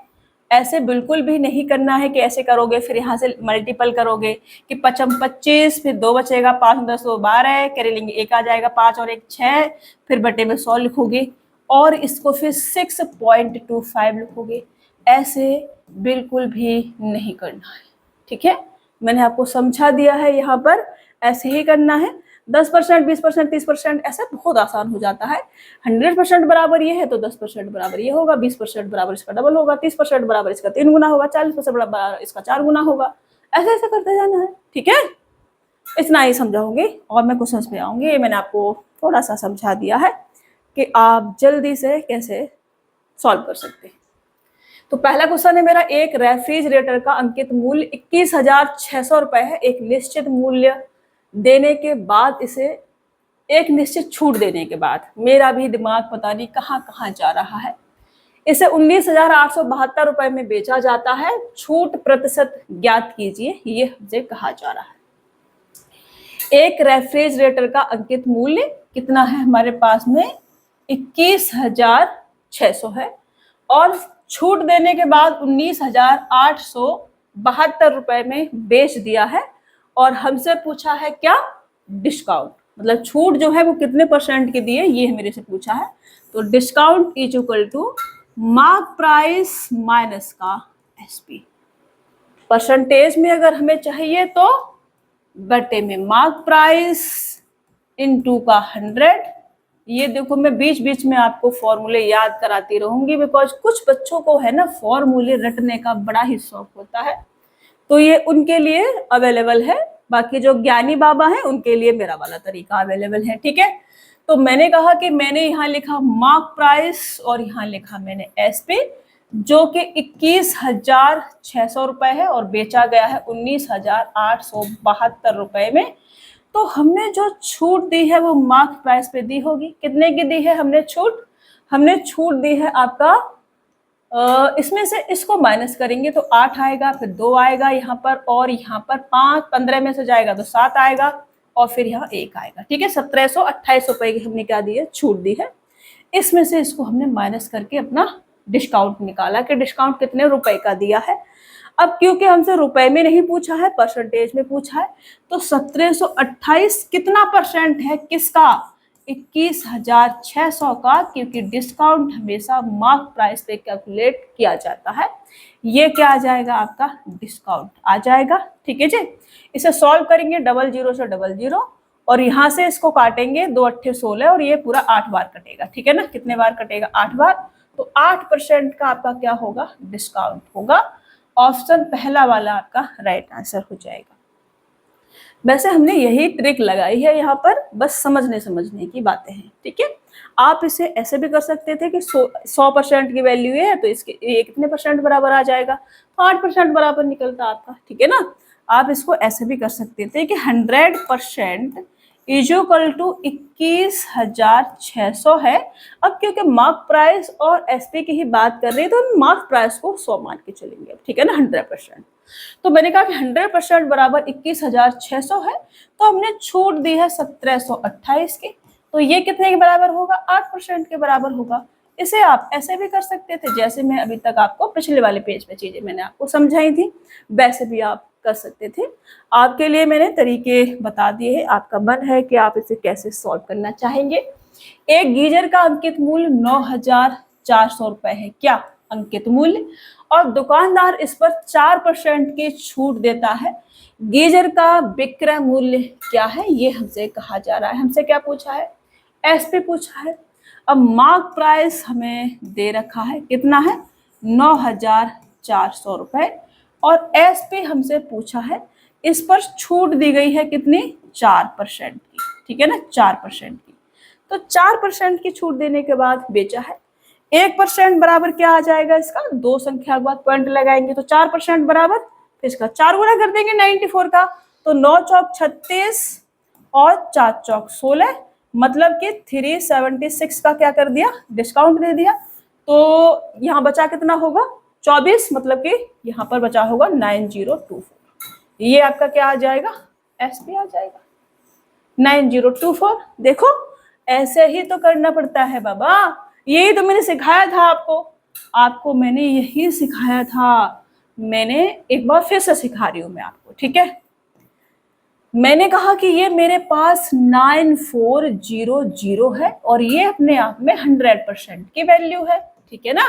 ऐसे बिल्कुल भी नहीं करना है कि ऐसे करोगे फिर यहाँ से मल्टीपल करोगे कि 25 फिर 2 बचेगा, 5 10 12 कैरी लेंगे 1 आ जाएगा, 5 और 1 6, फिर बटे में 100 लिखोगे और इसको फिर 6.25 लिखोगे। ऐसे बिल्कुल भी नहीं करना है, ठीक है? मैंने आपको समझा दिया है, यहाँ पर ऐसे ही करना है। 10%, 20%, 30% ऐसे बहुत आसान हो जाता है। 100% बराबर ये है तो 10% बराबर ये होगा, 20% बराबर इसका डबल होगा, 30% बराबर इसका 3 गुना होगा, 40% बराबर इसका 4 गुना होगा। ऐसे ऐसे करते जाना है, ठीक है? इतना ही समझाऊंगी और मैं क्वेश्चंस पे आऊंगी। मैंने आपको थोड़ा सा समझा दिया है कि आप जल्दी से कैसे सॉल्व कर सकते हैं। तो पहला क्वेश्चन है मेरा, एक रेफ्रिजरेटर का अंकित मूल्य 21,600 रुपए है। एक निश्चित मूल्य देने के बाद इसे एक निश्चित छूट देने के बाद, मेरा भी दिमाग पता नहीं कहाँ कहाँ जा रहा है, इसे 19,872 रुपए में बेचा जाता है। छूट प्रतिशत ज्ञात कीजिए, ये हमसे कहा जा रहा है। एक रेफ्रिजरेटर का अंकित मूल्य कितना है हमारे पास में, 21,600 है और छूट देने के बाद 19,872 रुपए में बेच दिया है और हमसे पूछा है क्या, डिस्काउंट, मतलब छूट जो है वो कितने % की दी है ये मेरे से पूछा है। तो discount is equal to mark price minus का एसपी। परसेंटेज में अगर हमें चाहिए तो बटे में मार्क प्राइस इनटू का 100। ये देखो मैं बीच बीच में आपको फॉर्मूले याद कराती रहूंगी, बिकॉज कुछ बच्चों को है ना फॉर्मूले रटने का बड़ा ही शौक होता है, तो ये उनके लिए अवेलेबल है। बाकी जो ज्ञानी बाबा हैं उनके लिए मेरा वाला तरीका अवेलेबल है, ठीक है? तो मैंने कहा कि मैंने यहाँ लिखा मार्क प्राइस और यहाँ लिखा मैंने एसपी, जो कि 21,600 रुपए है और बेचा गया है 19,872 रुपए में। तो हमने जो छूट दी है वो मार्क प्राइस पे दी होगी। कितने की दी है हमने छूट? हमने छूट दी है आपका इसमें से इसको माइनस करेंगे तो 8 आएगा, फिर 2 आएगा यहाँ पर और यहाँ पर 5, 15 में से जाएगा तो 7 आएगा और फिर यहाँ 1 आएगा, ठीक है? 1,728 रुपए की हमने क्या दी है, छूट दी है। इसमें से इसको हमने माइनस करके अपना डिस्काउंट निकाला कि डिस्काउंट कितने रुपए का दिया है। अब क्योंकि हमसे रुपए में नहीं पूछा है, परसेंटेज में पूछा है, तो 1,728 कितना % है किसका, 21,600 का, क्योंकि डिस्काउंट हमेशा मार्क प्राइस पे कैलकुलेट किया जाता है। ये क्या आ जाएगा आपका, डिस्काउंट आ जाएगा, ठीक है जी? इसे सॉल्व करेंगे 00 से 00 और यहाँ से इसको काटेंगे 2 8 16 और ये पूरा 8 बार कटेगा, ठीक है ना? कितने बार कटेगा, 8 बार। तो 8% का आपका क्या होगा, डिस्काउंट होगा। ऑप्शन पहला वाला आपका राइट आंसर हो जाएगा। वैसे हमने यही ट्रिक लगाई है यहाँ पर, बस समझने की बातें हैं, ठीक है? आप इसे ऐसे भी कर सकते थे कि 100% की वैल्यू है तो इसके ये कितने % बराबर आ जाएगा, तो 8% बराबर निकलता आपका, ठीक है ना? आप इसको ऐसे भी कर सकते थे कि 100% इज इक्वल टू 21,600 है। अब क्योंकि मार्क प्राइस और एसपी की ही बात कर रहे हैं तो हम मार्क प्राइस को 100 मान के चलेंगे, ठीक है ना? 100%। तो मैंने कहा कि 100% बराबर 21,600 है, तो हमने छूट दी है 1,728 की, तो ये कितने के बराबर होगा, 8% के बराबर होगा। इसे आप ऐसे भी कर सकते थे, जैसे मैं अभी तक आपको पिछले वाले पेज पे चीजें मैंने आपको समझाई थी, वैसे भी आप कर सकते थे। आपके लिए मैंने तरीके बता दिए हैं, आपका मन है कि आप इसे कैसे सॉल्व करना चाहेंगे। एक गीजर का अंकित मूल्य 9,400 रुपए है, क्या अंकित मूल्य, और दुकानदार इस पर 4% की छूट देता है। गीजर का विक्रय मूल्य क्या है, ये हमसे कहा जा रहा है। हमसे क्या पूछा है, एसपी पूछा है। अब मार्क प्राइस हमें दे रखा है, कितना है 9,400 रुपए, और एसपी हमसे पूछा है, इस पर छूट दी गई है कितनी 4% की, ठीक है ना 4% की। तो 4% की छूट देने के बाद बेचा है। 1% बराबर क्या आ जाएगा इसका, दो संख्या के बाद पॉइंट लगाएंगे तो 4% बराबर, फिर इसका 4 गुना कर देंगे 94 का, तो 9 चौक 36 और 4 चौक 16, मतलब कि 376 का क्या कर दिया, डिस्काउंट दे दिया। तो यहाँ बचा कितना होगा 24, मतलब कि यहाँ पर बचा होगा 9024। ये आपका क्या आ जाएगा, एसपी आ जाएगा 9024। देखो ऐसे ही तो करना पड़ता है बाबा, यही तो मैंने सिखाया था आपको मैंने यही सिखाया था। मैंने एक बार फिर से सिखा रही हूं मैं आपको, ठीक है। मैंने कहा कि ये मेरे पास 9400 है और ये अपने आप में 100% की वैल्यू है, ठीक है ना।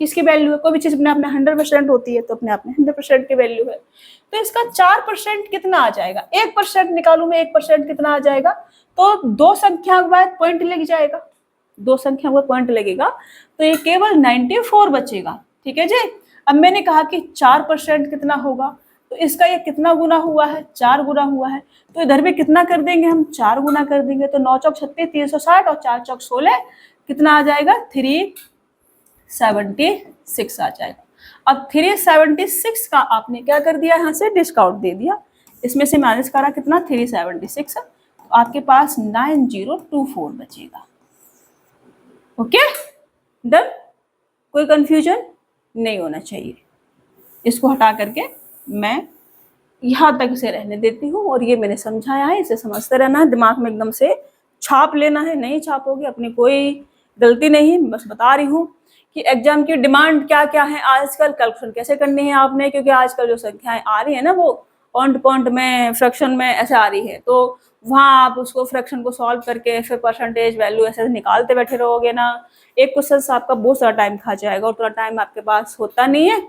किसकी वैल्यू है, कोई भी चीज अपने आप में 100% होती है तो अपने आप में 100% की वैल्यू है। तो इसका 4% कितना आ जाएगा, 1% निकालू मैं, 1% कितना आ जाएगा, तो दो संख्या के बाद पॉइंट लग जाएगा, दो संख्या में पॉइंट लगेगा, तो ये केवल 94 बचेगा, ठीक है जी। अब मैंने कहा कि 4% कितना होगा, तो इसका ये कितना गुना हुआ है, 4 गुना हुआ है, तो इधर भी कितना कर देंगे हम, 4 गुना कर देंगे, तो 9 चौक 36 360 और 4 चौक 16 कितना आ जाएगा 376 आ जाएगा। अब 376 का आपने क्या कर दिया, यहाँ से डिस्काउंट दे दिया, इसमें से माइनस करा कितना 376, तो आपके पास 9024 बचेगा। ओके डन, कोई कंफ्यूजन नहीं होना चाहिए। इसको हटा करके मैं यहाँ तक से रहने देती हूँ, और ये मैंने समझाया है, इसे समझते रहना है, दिमाग में एकदम से छाप लेना है, नहीं छापोगे अपनी कोई गलती नहीं, बस बता रही हूँ कि एग्जाम की डिमांड क्या क्या है आजकल, कैलकुलेशन कैसे करनी है आपने, क्योंकि आजकल जो संख्याएं आ रही है ना वो पॉइंट में फ्रैक्शन में ऐसे आ रही है, तो वहाँ आप उसको फ्रैक्शन को सॉल्व करके फिर परसेंटेज वैल्यू ऐसे निकालते बैठे रहोगे ना, एक क्वेश्चन आपका बहुत सारा टाइम खा जाएगा, उतना टाइम आपके पास होता नहीं है।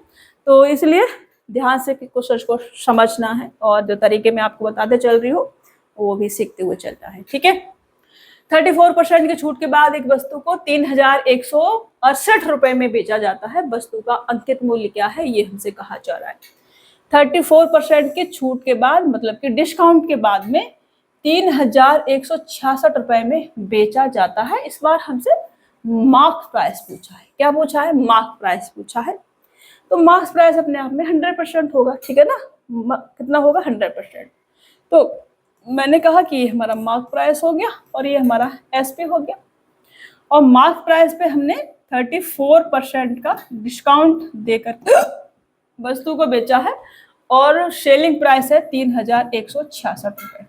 तो इसलिए ध्यान से क्वेश्चन को समझना है, और जो तरीके मैं आपको बताते चल रही हूँ वो भी सीखते हुए चलना है, ठीक है। 34% की छूट के बाद एक वस्तु को 3,168 रुपए में बेचा जाता है, वस्तु का अंकित मूल्य क्या है ये हमसे कहा जा रहा है। 34% की छूट के बाद, मतलब कि डिस्काउंट के बाद में 3,166 रुपए में बेचा जाता है। इस बार हमसे मार्क प्राइस पूछा है, क्या पूछा है, मार्क प्राइस पूछा है। तो मार्क प्राइस अपने आप में 100% होगा, ठीक है ना, कितना होगा 100%। तो मैंने कहा कि ये हमारा मार्क प्राइस हो गया और ये हमारा एसपी हो गया, और मार्क प्राइस पे हमने 34% का डिस्काउंट देकर वस्तु को बेचा है, और सेलिंग प्राइस है 3,166 रुपए।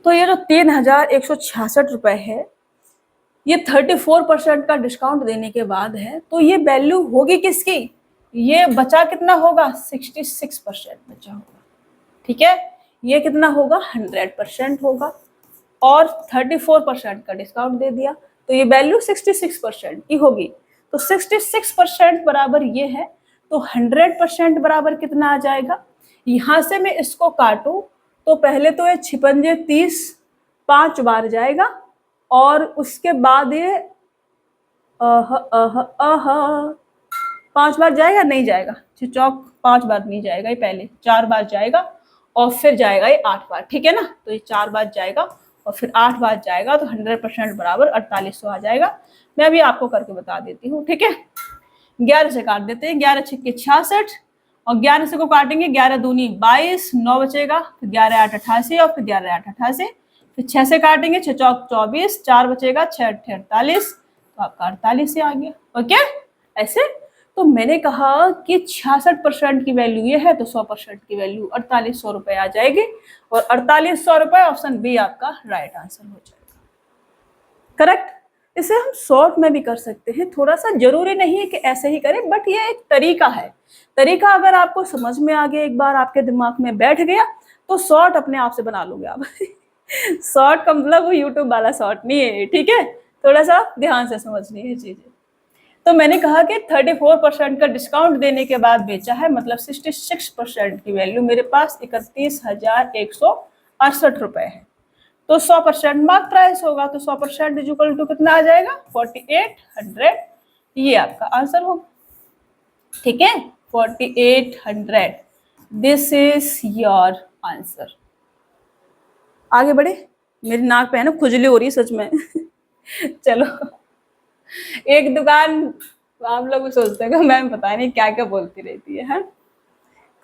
तो ये जो 3,166 रुपए है, ये 34% का डिस्काउंट देने के बाद है, तो ये वैल्यू होगी किसकी, ये बचा कितना होगा 66% बचा होगा, ठीक है। ये कितना होगा 100% होगा, और 34% का डिस्काउंट दे दिया, तो ये वैल्यू 66% की होगी। तो 66% बराबर ये है, तो 100% बराबर कितना आ जाएगा, यहां से मैं इसको काटूं तो पहले तो ये 56 5 बार जाएगा, और उसके बाद ये 5 बार जाएगा, नहीं जाएगा, चौक 5 बार नहीं जाएगा, ये पहले 4 बार जाएगा और फिर जाएगा ये 8 बार, ठीक है ना। तो ये 4 बार जाएगा और फिर 8 बार जाएगा, तो 100% बराबर 4800 आ जाएगा। मैं अभी आपको करके बता देती हूँ, ठीक है। 11 से काट देते हैं, 11 छक्के 66, और 11 से को काटेंगे, 11 दूनी 22, 9 बचेगा, फिर 11 8 88, और फिर 11 8 88, फिर 6 से काटेंगे, 6 चौक 24, 4 बचेगा, 6 8 48, तो आपका 48 से आ गया। ओके ऐसे। तो मैंने कहा कि 66% की वैल्यू ये है, तो 100% की वैल्यू 4800 रुपए आ जाएगी, और 4800 रुपए ऑप्शन बी आपका राइट आंसर हो जाएगा, करेक्ट। इसे हम शॉर्ट में भी कर सकते हैं, थोड़ा सा, जरूरी नहीं है कि ऐसे ही करें, बट ये एक तरीका है। तरीका अगर आपको समझ में आ गया, एक बार आपके दिमाग में बैठ गया, तो शॉर्ट अपने आप से बना लोगे आप। शॉर्ट का मतलब वो यूट्यूब वाला शॉर्ट नहीं है, ठीक है, थोड़ा सा ध्यान से समझनी है चीजें। तो मैंने कहा कि 34% का डिस्काउंट देने के बाद बेचा है, मतलब 66% की वैल्यू मेरे पास 31,168 रुपए है। तो 100% मार्क प्राइस होगा, तो 100% इज इक्वल टू कितना आ जाएगा 4800। ये आपका आंसर होगा, ठीक है, 4800। This is your answer. आगे बढ़े, मेरी नाक पे है ना खुजली हो रही है सच में। चलो, एक दुकान, आप लोग सोचते हैं मैम पता नहीं क्या क्या बोलती रहती है।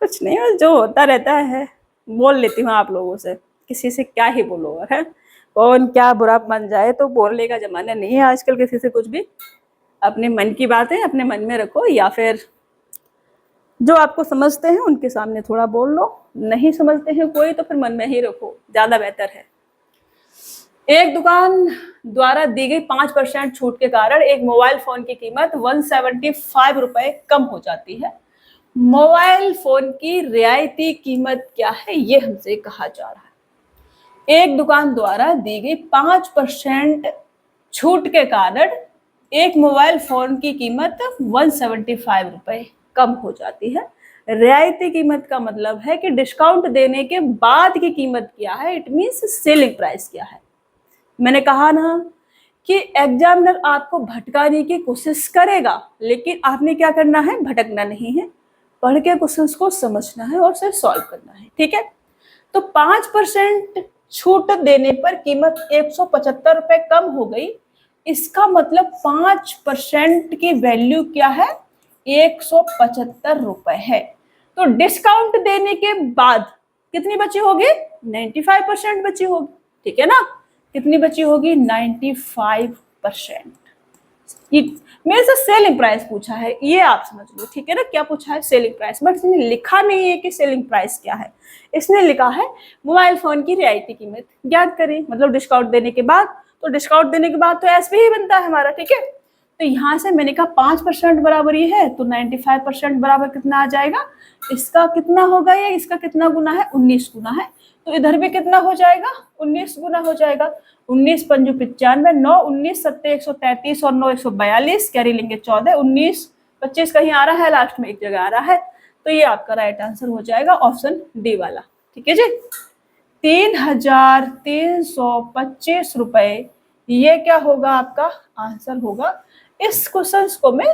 कुछ नहीं, बस जो होता रहता है बोल लेती हूँ आप लोगों से, किसी से क्या ही बोलो है, कौन क्या बुरा मान जाए, तो बोलने का जमाना नहीं है आजकल किसी से कुछ भी। अपने मन की बातें अपने मन में रखो, या फिर जो आपको समझते हैं उनके सामने थोड़ा बोल लो, नहीं समझते हैं कोई तो फिर मन में ही रखो, ज्यादा बेहतर है। एक दुकान द्वारा दी गई 5% छूट के कारण एक मोबाइल फोन की कीमत 175 रुपए कम हो जाती है। मोबाइल फोन की रियायती कीमत क्या है, ये हमसे कहा जा रहा है। एक दुकान द्वारा दी गई 5% छूट के कारण एक मोबाइल फोन की कीमत 175 रुपए कम हो जाती है। रियायती कीमत का मतलब है कि डिस्काउंट देने के बाद की कीमत क्या है, इट मीन्स सेलिंग प्राइस क्या है। मैंने कहा ना कि एग्जामिनर आपको भटकाने की कोशिश करेगा, लेकिन आपने क्या करना है, भटकना नहीं है, पढ़ के क्वेश्चंस को समझना है और उसे सॉल्व करना है, ठीक है। तो 5% छूट देने पर कीमत 175 रुपए कम हो गई, इसका मतलब 5% की वैल्यू क्या है, 175 रुपए है। तो डिस्काउंट देने के बाद कितनी बची होगी, 95% बची होगी, ठीक है ना। कितनी बची होगी, 95%। मेरे से सेलिंग प्राइस पूछा है, ये आप समझ लो, ठीक है ना, क्या पूछा है, सेलिंग प्राइस, बट इसने लिखा नहीं है कि सेलिंग प्राइस क्या है, इसने लिखा है मोबाइल फोन की रियायती कीमत ज्ञात करें, मतलब डिस्काउंट देने के बाद, तो डिस्काउंट देने के बाद तो एसपी ही बनता है हमारा, ठीक है। तो यहाँ से मैंने कहा 5% बराबर ये है, तो 95% बराबर कितना आ जाएगा, इसका कितना होगा, ये इसका कितना गुना है, 19 गुना है, तो इधर भी कितना हो जाएगा, 19 गुना हो जाएगा। 19 पंजू 95, 9 19 सत्ते 133 और 9 142, कैरी लेंगे 14, 19 25 कहीं आ रहा है, लास्ट में एक जगह आ रहा है, तो ये आपका राइट आंसर हो जाएगा ऑप्शन डी वाला, ठीक है जी। 3325 रुपए, ये क्या होगा, आपका आंसर होगा। इस क्वेश्चन को मैं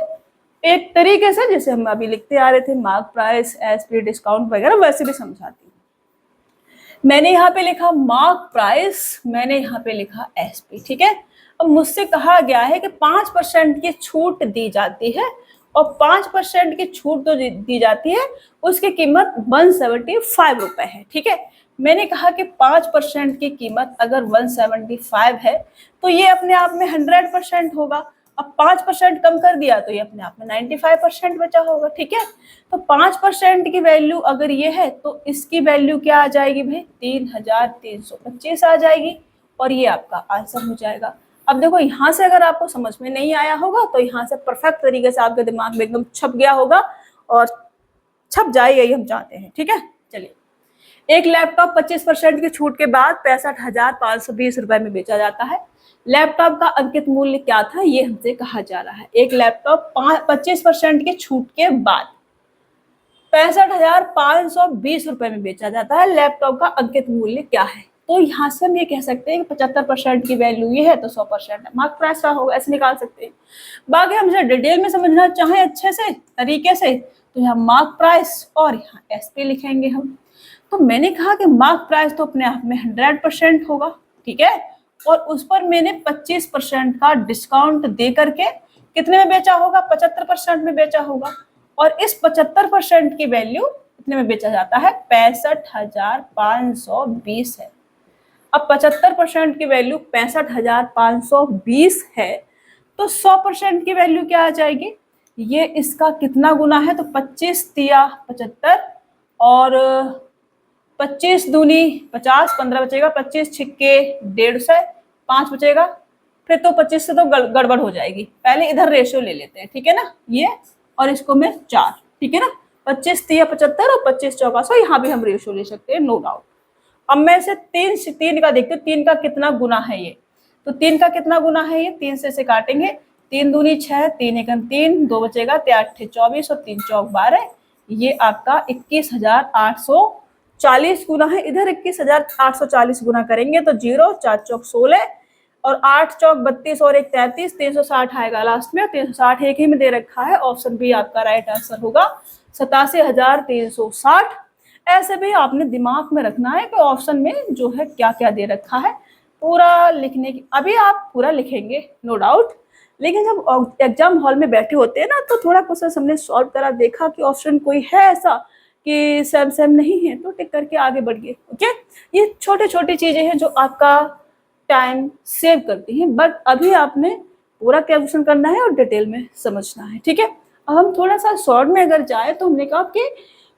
एक तरीके से जैसे हम अभी लिखते आ रहे थे, मार्क प्राइस, एसपी, डिस्काउंट वगैरह, वैसे भी समझाती हूँ। मैंने यहाँ पे लिखा मार्क प्राइस, मैंने यहाँ पे लिखा एसपी, ठीक है। अब मुझसे कहा गया है कि 5% की छूट दी जाती है, और 5% की छूट तो दी जाती है, उसकी कीमत 175 रुपए है, ठीक है। मैंने कहा कि 5% की कीमत अगर 175 है, तो ये अपने आप में 100% होगा। अब 5% कम कर दिया तो ये अपने आप में 95% बचा होगा, ठीक है। तो 5% की वैल्यू अगर ये है, तो इसकी वैल्यू क्या आ जाएगी भाई, 3325 आ जाएगी, और ये आपका आंसर हो जाएगा। अब देखो, यहाँ से अगर आपको समझ में नहीं आया होगा, तो यहाँ से परफेक्ट तरीके से आपके दिमाग में एकदम छप गया होगा, और छप जाए यही हम चाहते हैं, ठीक है। चलिए, एक लैपटॉप 25% की छूट के बाद 65,520 रुपए में बेचा जाता है। लैपटॉप का अंकित मूल्य क्या था, ये हमसे कहा जा रहा है। एक लैपटॉप 25% की छूट के बाद 65,520 रुपए में बेचा जाता है, लैपटॉप का अंकित मूल्य क्या है। तो यहाँ से हम ये कह सकते हैं कि 75% की वैल्यू ये है, तो 100% मार्क प्राइस का होगा, ऐसे निकाल सकते हैं। बाकी हम इसे डिटेल में समझना चाहें अच्छे से तरीके से, तो यहाँ मार्क प्राइस और यहाँ एसपी लिखेंगे हम। तो मैंने कहा कि मार्क प्राइस तो अपने आप में 100% होगा, ठीक है, और उस पर मैंने 25% का डिस्काउंट दे करके कितने में बेचा होगा, 75% में बेचा होगा, और इस 75% की वैल्यू कितने में बेचा जाता है, 65,520 है। अब 75% की वैल्यू 65,520 है, तो 100% की वैल्यू क्या आ जाएगी, ये इसका कितना गुना है, तो 25 तिया 75, और 25 दूनी 50, 15 बचेगा, 25 छिक्के 150, 5 बचेगा, फिर तो 25 से तो गड़बड़ हो जाएगी, पहले इधर रेशियो ले लेते हैं, ठीक है ना, ये और इसको मैं 4, ठीक है ना, 25 तिया 75 और 25 चौका 100, यहाँ भी हम रेशियो ले सकते हैं, नो डाउट। अब मैं इसे 3 का देखते, 3 का कितना गुना है ये, तो 3 का कितना गुना है ये, 3 से इसे काटेंगे, 3 दूनी 6, 3 एकम 3, 2 बचेगा, 8 24 और 3 चौक 12, ये आपका 21,800 40 गुना है, इधर 21,840 गुना करेंगे तो 0, 4 चौक 16 और 8 चौक 32 और 1 33, 360 आएगा लास्ट में। 360 एक ही में दे रखा है, ऑप्शन बी आपका राइट आंसर होगा 87,360। ऐसे भी आपने दिमाग में रखना है कि ऑप्शन में जो है क्या क्या दे रखा है, पूरा लिखने की। अभी आप पूरा लिखेंगे नो डाउट, लेकिन जब एग्जाम हॉल में बैठे होते हैं ना तो थोड़ा प्रोसेस हमने सॉल्व करा, देखा कि ऑप्शन कोई है ऐसा कि सेम सेम नहीं है तो टिक करके आगे बढ़िए। ओके, ये छोटी छोटी चीजें हैं जो आपका टाइम सेव करती हैं, बट अभी आपने पूरा कैलकुलेशन करना है और डिटेल में समझना है। ठीक है, अब हम थोड़ा सा शॉर्ट में अगर जाए तो हमने कहा कि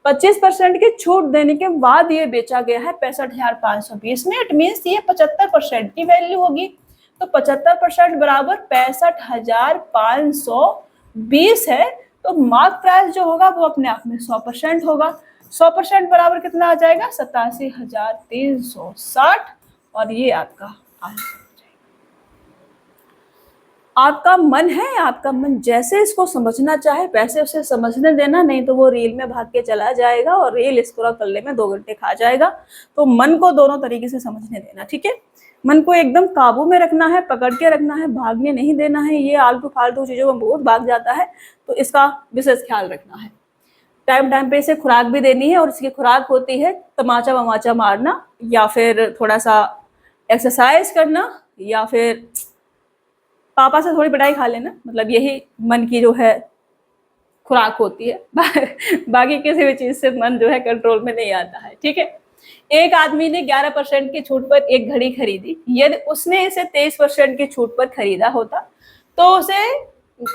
25% की छूट देने के बाद ये बेचा गया है 65,520 में, इट मीन्स ये 75% की वैल्यू होगी। तो 75% बराबर 65,520 है, तो मार्क प्राइस जो होगा वो अपने आप में 100% होगा। 100% बराबर कितना आ जाएगा 87,360, और ये आपका आंसर। आपका मन है, आपका मन जैसे इसको समझना चाहे वैसे उसे समझने देना, नहीं तो वो रील में भाग के चला जाएगा और रील स्क्रॉल करने में 2 घंटे खा जाएगा। तो मन को दोनों तरीके से समझने देना। ठीक है, मन को एकदम काबू में रखना है, पकड़ के रखना है, भागने नहीं देना है। ये आलतू फालतू चीजों में बहुत भाग जाता है, तो इसका विशेष ख्याल रखना है। टाइम टाइम पे इसे खुराक भी देनी है, और इसकी खुराक होती है तमाचा वमाचा मारना, या फिर थोड़ा सा एक्सरसाइज करना, या फिर पापा से थोड़ी पिटाई खा लेना। मतलब यही मन की जो है खुराक होती है। बाकी किसी भी चीज से मन जो है कंट्रोल में नहीं आता है। ठीक है, एक आदमी ने 11% की छूट पर एक घड़ी खरीदी। यदि उसने इसे 23% की छूट पर खरीदा होता तो उसे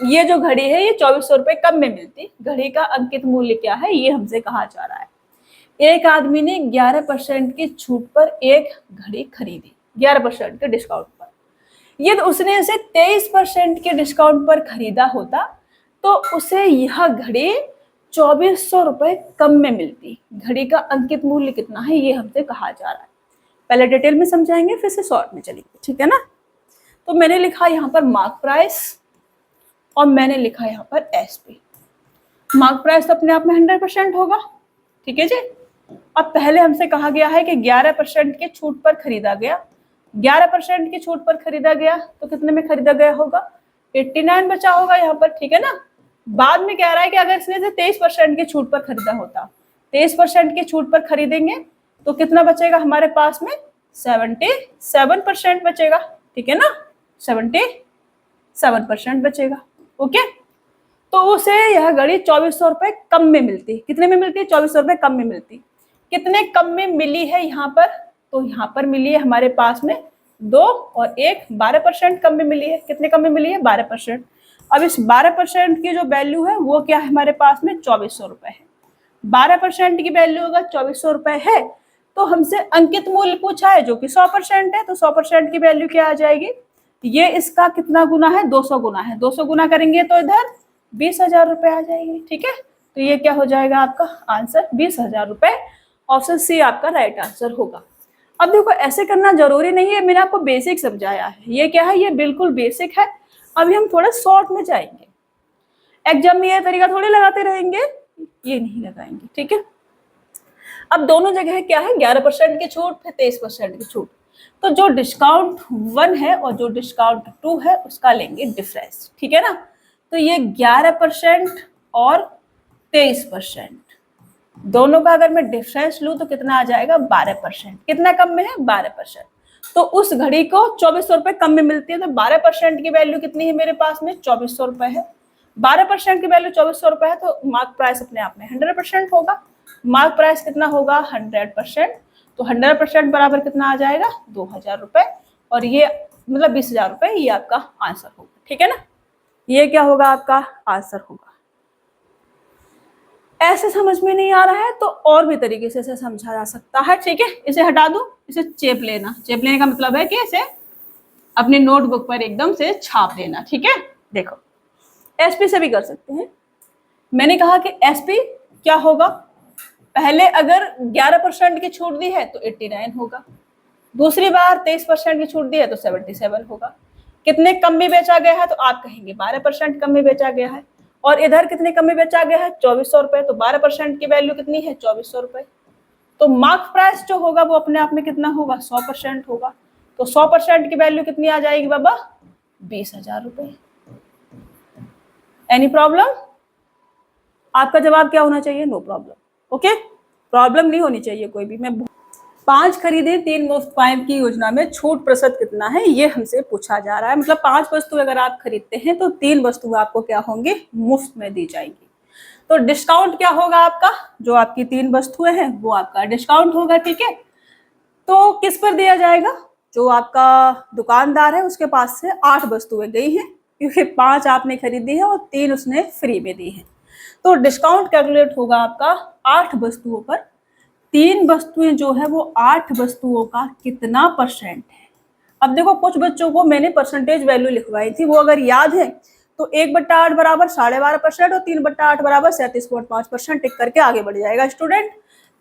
ये जो घड़ी है ये 2400 रुपए कम में मिलती। घड़ी का अंकित मूल्य क्या है ये हमसे कहा जा रहा है। एक आदमी ने 11% की छूट पर एक घड़ी खरीदी, 11% के डिस्काउंट पर। यदि उसने इसे 23% के डिस्काउंट पर खरीदा होता तो उसे यह घड़ी 2400 रुपए कम में मिलती। घड़ी का अंकित मूल्य कितना है ये हमसे कहा जा रहा है। पहले डिटेल में समझाएंगे, फिर से शॉर्ट में चलेंगे। ठीक है ना, तो मैंने लिखा यहाँ पर मार्क प्राइस और मैंने लिखा यहाँ पर एसपी। मार्क प्राइस तो अपने आप में 100% होगा। ठीक है जी, अब पहले हमसे कहा गया है कि 11% की छूट पर खरीदा गया। 11% की छूट पर खरीदा गया तो कितने में खरीदा गया होगा, 89 बचा होगा यहाँ पर। ठीक है ना, बाद में कह रहा है कि अगर इसने 23% की छूट पर खरीदा होता, 23% की छूट पर खरीदेंगे तो कितना बचेगा हमारे पास में, 77% बचेगा। ठीक है ना, 77% बचेगा। ओके, तो उसे यह घड़ी 2400 रुपए कम में मिलती। कितने में मिलती है, 2400 रुपए कम में मिलती। कितने कम में मिली है यहाँ पर, तो यहाँ पर मिली है हमारे पास में 2 और 1, 12% कम में मिली है। कितने कम में मिली है, 12%। अब इस 12% की जो वैल्यू है वो क्या है हमारे पास में, 2400 रुपए है। 12% की वैल्यू अगर 2400 रुपए है तो हमसे अंकित मूल्य पूछा है जो कि 100% है, तो 100% की वैल्यू क्या आ जाएगी, ये इसका कितना गुना है, 200 गुना है। 200 गुना करेंगे तो इधर 20,000 रुपए आ जाएंगे। ठीक है, तो ये क्या हो जाएगा आपका आंसर, 20,000 रुपए। ऑप्शन सी आपका राइट आंसर होगा। अब देखो ऐसे करना जरूरी नहीं है, मैंने आपको बेसिक समझाया है। ये क्या है, ये बिल्कुल बेसिक है। अभी हम थोड़ा शॉर्ट में जाएंगे। एग्जाम में ये तरीका थोड़ी लगाते रहेंगे, ये नहीं लगाएंगे। ठीक है, अब दोनों जगह क्या है, 11% की छूट फिर 23% की छूट। तो जो डिस्काउंट 1 है और जो डिस्काउंट 2 है उसका लेंगे डिफरेंस। ठीक है ना, तो ये 11% और 23%, दोनों का अगर मैं डिफरेंस लूं तो कितना आ जाएगा, 12%। कितना कम में है, 12%। तो उस घड़ी को 2400 रुपए कम में मिलती है, तो 12% की वैल्यू कितनी है मेरे पास में, 2400 रुपए है। 12% की वैल्यू 2400 रुपए है, तो मार्क प्राइस अपने आप में 100% होगा। मार्क प्राइस कितना होगा, 100%। तो 100% बराबर कितना आ जाएगा, 2000 रुपए, और ये मतलब 20,000 रुपए, ये आपका आंसर होगा। ठीक है ना, ये क्या होगा, आपका आंसर होगा। ऐसे समझ में नहीं आ रहा है तो और भी तरीके से इसे समझा जा सकता है। ठीक है, इसे हटा दो, इसे चेप लेना। चेप लेने का मतलब है कि इसे अपनी नोटबुक पर एकदम से छाप देना। ठीक है, देखो एसपी से भी कर सकते हैं। मैंने कहा कि एसपी क्या होगा, पहले अगर 11% की छूट दी है तो 89 होगा, दूसरी बार 23% की छूट दी है तो 77 होगा। कितने कम में बेचा गया है, तो आप कहेंगे 12% कम में बेचा गया है, और इधर कितने कम में बेचा गया है, 2400 रुपए। तो 12% की वैल्यू कितनी है, 2400 रुपए। तो मार्क प्राइस जो होगा वो अपने आप में कितना होगा, 100% होगा। तो 100% की वैल्यू कितनी आ जाएगी बाबा, 20,000 रुपए। Any problem? आपका जवाब क्या होना चाहिए, नो प्रॉब्लम। ओके, प्रॉब्लम नहीं होनी चाहिए कोई भी। मैं 5 खरीदे 3 मुफ्त पाएं की योजना में छूट प्रतिशत कितना है, ये हमसे पूछा जा रहा है। मतलब 5 वस्तु अगर आप खरीदते हैं तो 3 वस्तु आपको क्या होंगे, मुफ्त में दी जाएंगी। तो डिस्काउंट क्या होगा आपका, जो आपकी 3 वस्तुएं हैं वो आपका डिस्काउंट होगा। ठीक है, तो किस पर दिया जाएगा, जो आपका दुकानदार है उसके पास से 8 वस्तुएं गई हैं, क्योंकि 5 आपने खरीदी है और 3 उसने फ्री में दी है। तो डिस्काउंट कैलकुलेट होगा आपका 8 वस्तुओं पर। 3 वस्तुएं जो है वो 8 वस्तुओं का कितना परसेंट है। अब देखो, कुछ बच्चों को मैंने परसेंटेज वैल्यू लिखवाई थी, वो अगर याद है तो 1/8 बराबर 12.5% और 3/8 बराबर 37.5% टिक करके आगे बढ़ जाएगा स्टूडेंट।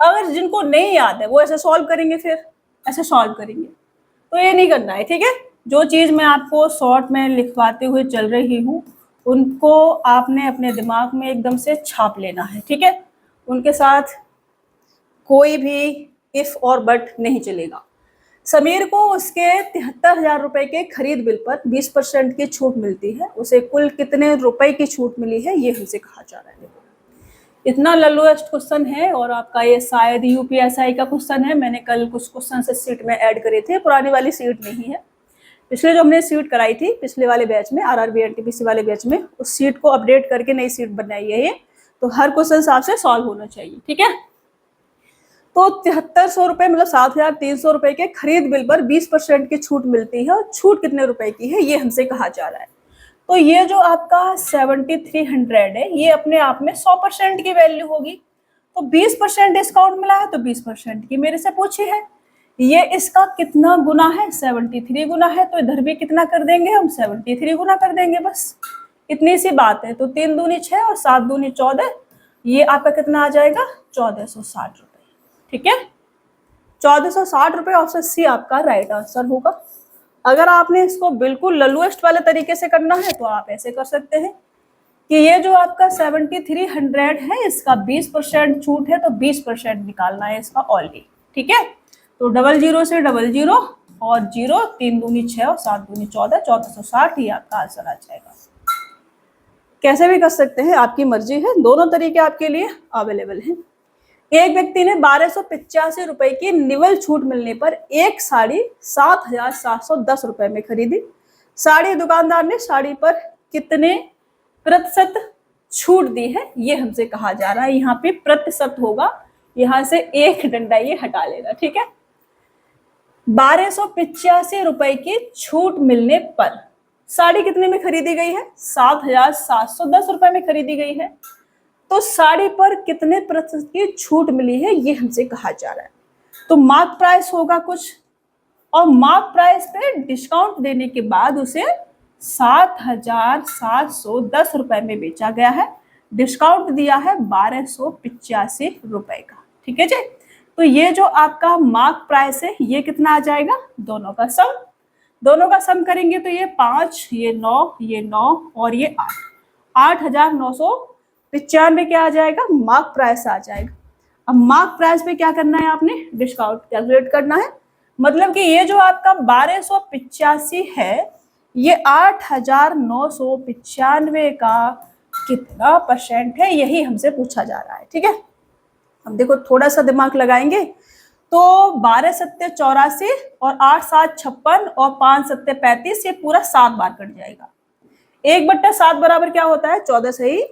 अगर जिनको नहीं याद है वो ऐसे सॉल्व करेंगे, फिर ऐसे सॉल्व करेंगे, तो ये नहीं करना है। ठीक है, जो चीज मैं आपको शॉर्ट में लिखवाते हुए चल रही हूँ उनको आपने अपने दिमाग में एकदम से छाप लेना है। ठीक है, उनके साथ कोई भी इफ और बट नहीं चलेगा। समीर को उसके 73,000 रुपए के खरीद बिल पर 20% की छूट मिलती है, उसे कुल कितने रुपए की छूट मिली है, ये हमसे कहा जा रहा है। इतना ललोएस्ट क्वेश्चन है और आपका ये शायद यूपीएसआई का क्वेश्चन है। मैंने कल कुछ क्वेश्चन से सीट में ऐड करे थे, पुरानी वाली सीट नहीं है, पिछले जो हमने सीट कराई थी पिछले वाले बैच में, आरआरबी एनटीपीसी वाले बैच में, उस सीट को अपडेट करके नई सीट बनाई है ये। तो हर क्वेश्चन आपसे सॉल्व होना चाहिए। ठीक है, तो 7300 रुपए मतलब 7,300 रुपए के खरीद बिल पर 20% की छूट मिलती है, और छूट कितने रुपए की है ये हमसे कहा जा रहा है। तो ये जो आपका 7300 है ये अपने आप में 100% की वैल्यू होगी। तो 20% डिस्काउंट मिला है तो 20% की मेरे से पूछी है। ये इसका कितना गुना है, 73 गुना है, तो इधर भी कितना कर देंगे हम, 73 गुना कर देंगे, बस इतनी सी बात है। तो 3 दूनी 6 और 7 दूनी 14, ये आपका कितना आ जाएगा, 1460 रुपए। ठीक है, 1460 रुपए, ऑप्शन सी आपका राइट आंसर होगा। अगर आपने इसको बिल्कुल ललोएस्ट वाले तरीके से करना है तो आप ऐसे कर सकते हैं कि ये जो आपका 7300 है इसका 20% छूट है, तो 20% निकालना है इसका ऑलरेडी। ठीक है, तो 00 से 00 और 0, 3 दूनी 6 और 7 दूनी 14, 1460 ही आपका आंसर आ जाएगा। कैसे भी कर सकते हैं, आपकी मर्जी है, दोनों तरीके आपके लिए अवेलेबल हैं। एक व्यक्ति ने 1285 रुपए की निवल छूट मिलने पर एक साड़ी 7,710 रुपए में खरीदी। साड़ी दुकानदार ने साड़ी पर कितने प्रतिशत छूट दी है, ये हमसे कहा जा रहा है। यहाँ पे प्रतिशत होगा, यहाँ से एक डंडा ये हटा लेना। ठीक है, 1285 रुपए की छूट मिलने पर साड़ी कितने में खरीदी गई है, 7,710 रुपए में खरीदी गई है। तो साड़ी पर कितने प्रतिशत की छूट मिली है ये हमसे कहा जा रहा है। तो मार्क प्राइस होगा कुछ, और मार्क प्राइस पे डिस्काउंट देने के बाद उसे 7,710 रुपए में बेचा गया है। डिस्काउंट दिया है 1285 रुपए का। ठीक है जी, तो ये जो आपका मार्क प्राइस है ये कितना आ जाएगा, दोनों का सम। दोनों का सम करेंगे तो ये 5, ये 9, ये 9 और ये 8, 8,995 क्या आ जाएगा, मार्क प्राइस आ जाएगा। अब मार्क प्राइस पे क्या करना है, आपने डिस्काउंट कैलकुलेट करना है। मतलब कि ये जो आपका 1285 है ये 8,995 का कितना परसेंट है, यही हमसे पूछा जा रहा है। ठीक है, अब देखो थोड़ा सा दिमाग लगाएंगे तो 12 सत्ते 84 और 8 7 56 और 5 सत्ते 35, ये पूरा 7 बार कट जाएगा। 1/7 बराबर क्या होता है, 14 सही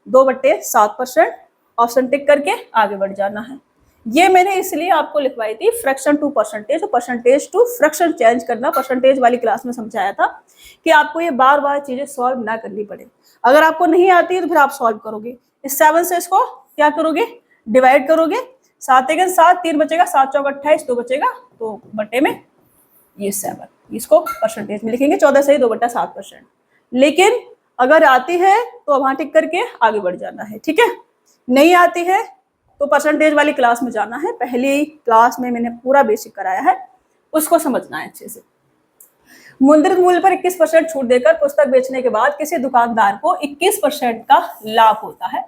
2/7%। ऑप्शन टिक करके आगे बढ़ जाना है। ये मैंने इसलिए आपको लिखवाई थी फ्रैक्शन टू परसेंटेज, और परसेंटेज टू फ्रैक्शन चेंज करना परसेंटेज वाली क्लास में समझाया था कि आपको ये बार बार चीजें सॉल्व ना करनी पड़े। अगर आपको नहीं आती है तो फिर आप सॉल्व करोगे, इस 7 से इसको क्या करोगे, डिवाइड करोगे, 7 1 7, 3 बचेगा, 7 चौक 28, 2 बचेगा, तो बटे में ये 7, इसको परसेंटेज में लिखेंगे, 14 सही 2/7%। लेकिन अगर आती है तो वहां टिक करके आगे बढ़ जाना है। ठीक है, नहीं आती है तो परसेंटेज वाली क्लास में जाना है। पहली क्लास में मैंने पूरा बेसिक कराया है, उसको समझना है अच्छे से। मुद्रित मूल्य पर 21% छूट देकर पुस्तक बेचने के बाद किसी दुकानदार को 21% का लाभ होता है।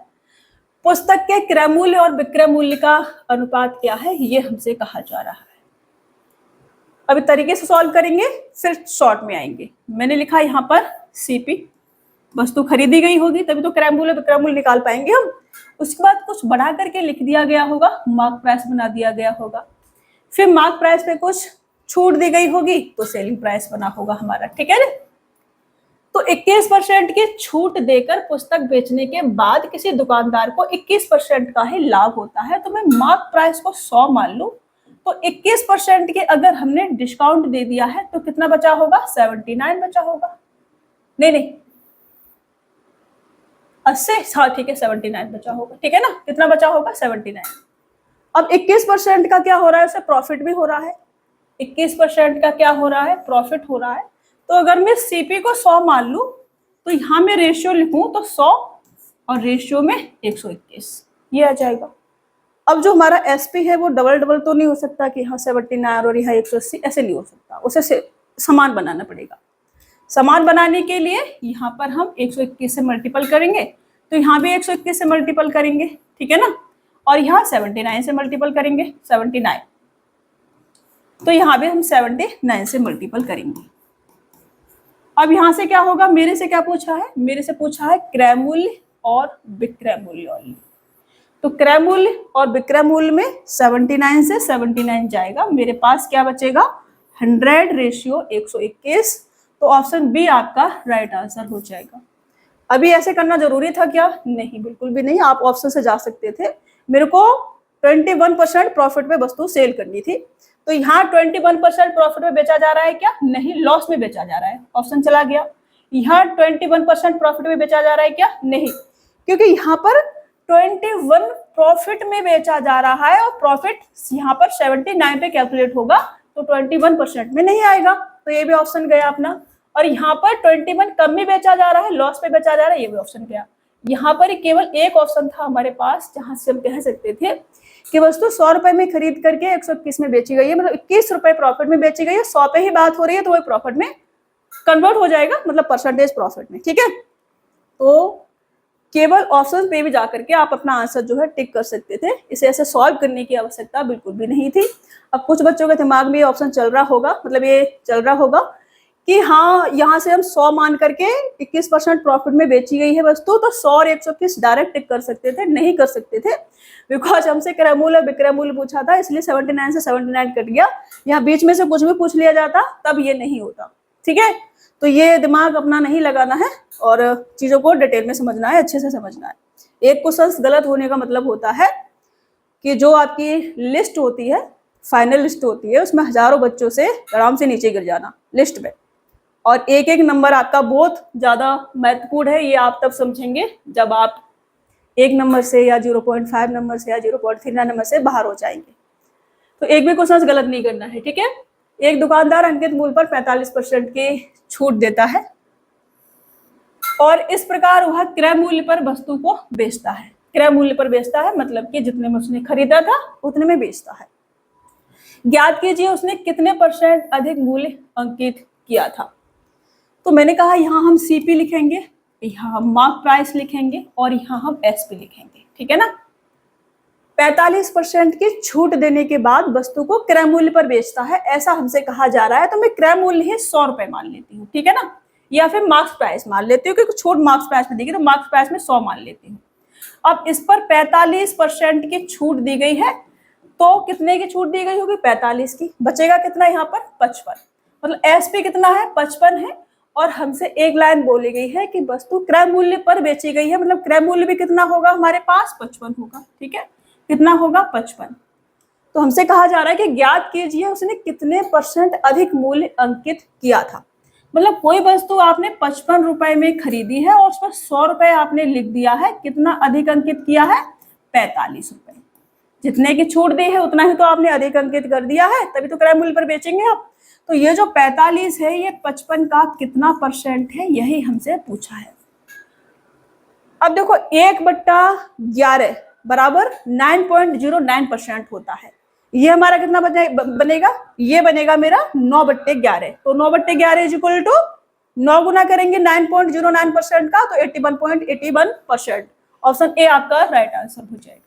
पुस्तक के क्रय मूल्य और विक्रय मूल्य का अनुपात क्या है, ये हमसे कहा जा रहा है। अभी तरीके से सॉल्व करेंगे, फिर शॉर्ट में आएंगे। मैंने लिखा यहाँ पर सीपी, वस्तु खरीदी गई होगी तभी तो क्रय मूल्य विक्रय मूल्य निकाल पाएंगे हम। उसके बाद कुछ बढ़ा करके लिख दिया गया होगा, मार्क प्राइस बना दिया गया होगा। फिर मार्क प्राइस पे कुछ छूट दी गई होगी तो सेलिंग प्राइस बना होगा हमारा, ठीक है ना। तो 21% की छूट देकर पुस्तक बेचने के बाद किसी दुकानदार को 21% का ही लाभ होता है। तो मैं मार्क प्राइस को 100 मान लूं तो 21% के अगर हमने डिस्काउंट दे दिया है तो कितना बचा होगा, 79 बचा होगा। नहीं 80, हाँ ठीक है 79 बचा होगा, ठीक है ना। कितना बचा होगा, 79। अब 21% का क्या हो रहा है, उसे प्रॉफिट भी हो रहा है। 21% का क्या हो रहा है, प्रॉफिट हो रहा है। तो अगर मैं सीपी को 100 मान लूं तो यहां मैं रेशियो लिखूं तो 100 और रेशियो में 121 ये आ जाएगा। अब जो हमारा एसपी है वो डबल डबल तो नहीं हो सकता कि यहाँ 79 और यहाँ 180, ऐसे नहीं हो सकता, उसे समान बनाना पड़ेगा। समान बनाने के लिए यहाँ पर हम 121 से मल्टीपल करेंगे तो यहाँ भी 121 से मल्टीपल करेंगे, ठीक है ना। और यहाँ 79 से मल्टीपल करेंगे, 79, तो यहाँ भी हम 79 से मल्टीपल करेंगे। अब यहाँ से क्या होगा, मेरे से क्या पूछा है, मेरे से पूछा है क्रय मूल्य और विक्रय मूल्य ओनली। तो क्रय मूल्य और विक्रय मूल्य में 79 से 79 जाएगा, मेरे पास क्या बचेगा, 100 रेशियो 121। तो ऑप्शन बी आपका राइट आंसर हो जाएगा। अभी ऐसे करना जरूरी था क्या, नहीं, बिल्कुल भी नहीं, आप ऑप्शन से जा सकते थे। मेरे को 21% प्रॉफिट पे वस्तु सेल करनी थी, तो यहाँ 21% प्रॉफिट में बेचा जा रहा है क्या, नहीं, लॉस में बेचा जा रहा है, ऑप्शन चला गया। यहाँ 21% प्रॉफिट में बेचा जा रहा है क्या, नहीं, क्योंकि यहाँ पर 21 प्रॉफिट में बेचा जा रहा है और प्रॉफिट यहाँ पर 79 पे कैलकुलेट होगा तो 21% में नहीं आएगा, तो ये भी ऑप्शन गया अपना। और यहाँ पर 21 कम में बेचा जा रहा है, लॉस पे बेचा जा रहा है, ये भी ऑप्शन गया। यहाँ पर केवल एक ऑप्शन था हमारे पास जहां से हम कह सकते थे कि वस्तु 100 रुपए में खरीद करके 121 में बेची गई है, मतलब 21 रुपए प्रॉफिट में बेची गई है, 100 पे ही बात हो रही है तो वो प्रॉफिट में कन्वर्ट हो जाएगा, मतलब परसेंटेज प्रॉफिट में, ठीक है। तो केवल ऑप्शन पे भी जाकर के आप अपना आंसर जो है टिक कर सकते थे, इसे ऐसे सॉल्व करने की आवश्यकता बिल्कुल भी नहीं थी। अब कुछ बच्चों के दिमाग में ये ऑप्शन चल रहा होगा, मतलब ये चल रहा होगा कि हाँ यहाँ से हम 100 मान करके 21% प्रॉफिट में बेची गई है वस्तु, तो 100 और 121 डायरेक्ट टिक कर सकते थे, नहीं कर सकते थे, बिकॉज हमसे क्रय मूल्य विक्रय मूल्य पूछा था, इसलिए 79 से 79 कट गया। यहाँ बीच में से कुछ भी पूछ लिया जाता तब ये नहीं होता, ठीक है। तो ये दिमाग अपना नहीं लगाना है और चीजों को डिटेल में समझना है, अच्छे से समझना है। एक क्वेश्चन गलत होने का मतलब होता है कि जो आपकी लिस्ट होती है, फाइनल लिस्ट होती है, उसमें हजारों बच्चों से आराम से नीचे गिर जाना लिस्ट में, और एक एक नंबर आपका बहुत ज्यादा महत्वपूर्ण है। ये आप तब समझेंगे जब आप 1 नंबर से या 0.5 नंबर से या 0.3 नंबर से बाहर हो जाएंगे। तो एक भी क्वेश्चन गलत नहीं करना है, ठीक है। एक दुकानदार अंकित मूल्य पर 45% की छूट देता है और इस प्रकार वह क्रय मूल्य पर वस्तु को बेचता है। क्रय मूल्य पर बेचता है मतलब कि जितने में उसने खरीदा था उतने में बेचता है। ज्ञात कीजिए उसने कितने % अधिक मूल्य अंकित किया था। तो मैंने कहा यहाँ हम सीपी लिखेंगे, यहाँ हम मार्क प्राइस लिखेंगे और यहाँ हम एसपी लिखेंगे, ठीक है ना। 45% की छूट देने के बाद वस्तु को क्रय मूल्य पर बेचता है, ऐसा हमसे कहा जा रहा है, तो मैं क्रय मूल्य ही 100 रुपए मान लेती हूँ, ठीक है ना, या फिर मार्क्स प्राइस मान लेती हूँ क्योंकि छूट मार्क्स प्राइस में देगी तो मार्क्स प्राइस में 100 मान लेती हूँ। अब इस पर 45% की छूट दी गई है, तो कितने की छूट दी गई होगी, 45 की, बचेगा कितना यहाँ पर 55, मतलब एसपी कितना है 55 है। और हमसे एक लाइन बोली गई है कि वस्तु क्रय मूल्य पर बेची गई है, मतलब क्रय मूल्य भी कितना होगा हमारे पास 55 होगा, ठीक है, कितना होगा 55। तो हमसे कहा जा रहा है कि ज्ञात कीजिए उसने कितने % अधिक मूल्य अंकित किया था। मतलब कोई वस्तु आपने 55 रुपए में खरीदी है और उस पर 100 रुपए आपने लिख दिया है, कितना अधिक अंकित किया है 45 रुपए। जितने की छूट दी है उतना ही तो आपने अधिक अंकित कर दिया है, तभी तो क्रय मूल्य पर बेचेंगे आप। तो ये जो 45 है ये 55 का कितना % है, यही हमसे पूछा है। अब देखो 1/11 बराबर 9.09% होता है, ये हमारा कितना बनेगा, ये बनेगा मेरा 9/11। तो 9/11 इज इक्वल टू 9 गुना करेंगे 9.09% का तो 81.81%। ऑप्शन ए आपका राइट आंसर हो जाएगा।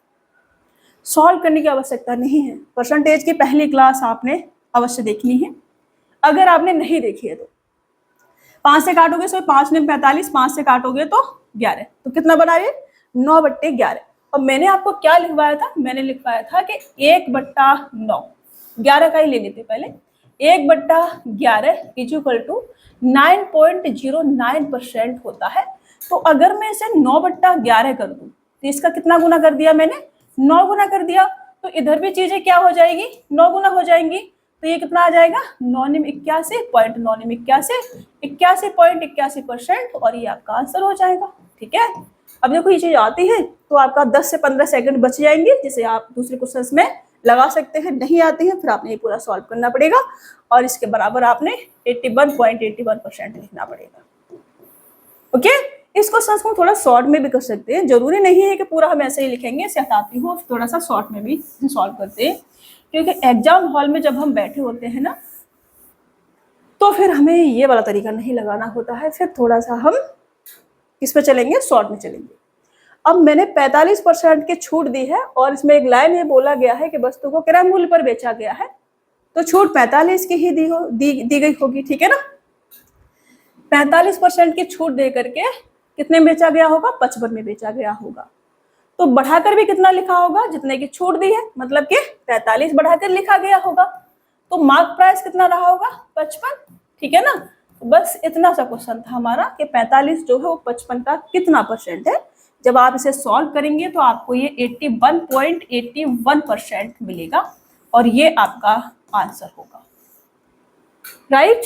सॉल्व करने की आवश्यकता नहीं है, परसेंटेज की पहली क्लास आपने अवश्य देखनी है। अगर आपने नहीं देखी है तो 5 से काटोगे सो 5 ने 45, 5 से काटोगे तो 11, तो कितना बना ये 9/11। और मैंने आपको क्या लिखवाया था, मैंने लिखवाया था कि 1/9, 11 का ही ले लेते पहले, 1/11 इक्वल टू 9.09% होता है। तो अगर मैं इसे 9/11 कर दूं तो इसका कितना गुना कर दिया मैंने, 9 गुना कर दिया। तो इधर भी चीजें क्या हो जाएगी, 9 गुना हो जाएंगी। तो ये कितना आ जाएगा 81.81%, और ये आपका आंसर हो जाएगा। ठीक है, अब देखो ये चीज आती है तो आपका 10 से 15 सेकंड बच जाएंगे, जिसे आप दूसरे क्वेश्चन में लगा सकते हैं। नहीं आती है फिर आपने ये पूरा सॉल्व करना पड़ेगा, और इसके बराबर आपने 81.81% लिखना पड़ेगा। ओके, इस क्वेश्चन को थोड़ा शॉर्ट में भी कर सकते हैं, जरूरी नहीं है कि पूरा हम ऐसे ही लिखेंगे। इसे हटाती हूँ, थोड़ा सा शॉर्ट में भी सॉल्व करते हैं, क्योंकि एग्जाम हॉल में जब हम बैठे होते हैं ना, तो फिर हमें ये वाला तरीका नहीं लगाना होता है, फिर थोड़ा सा हम किस पे चलेंगे, शॉर्ट में चलेंगे। अब मैंने 45% की छूट दी है, और इसमें एक लाइन में बोला गया है कि वस्तु को क्रय मूल्य पर बेचा गया है, तो छूट 45 की ही दी गई होगी। ठीक है ना, 45% की छूट दे करके कितने में बेचा गया होगा, 55 में बेचा गया होगा। तो बढ़ाकर भी कितना लिखा होगा, जितने की छूट दी है, मतलब कि 45 बढ़ाकर लिखा गया होगा। तो मार्क प्राइस कितना रहा होगा, 55। ठीक है ना, तो बस इतना सा क्वेश्चन था हमारा कि 45 जो है वो 55 का कितना परसेंट है। जब आप इसे सॉल्व करेंगे तो आपको ये 81.81% मिलेगा, और ये आपका आंसर होगा। राइट,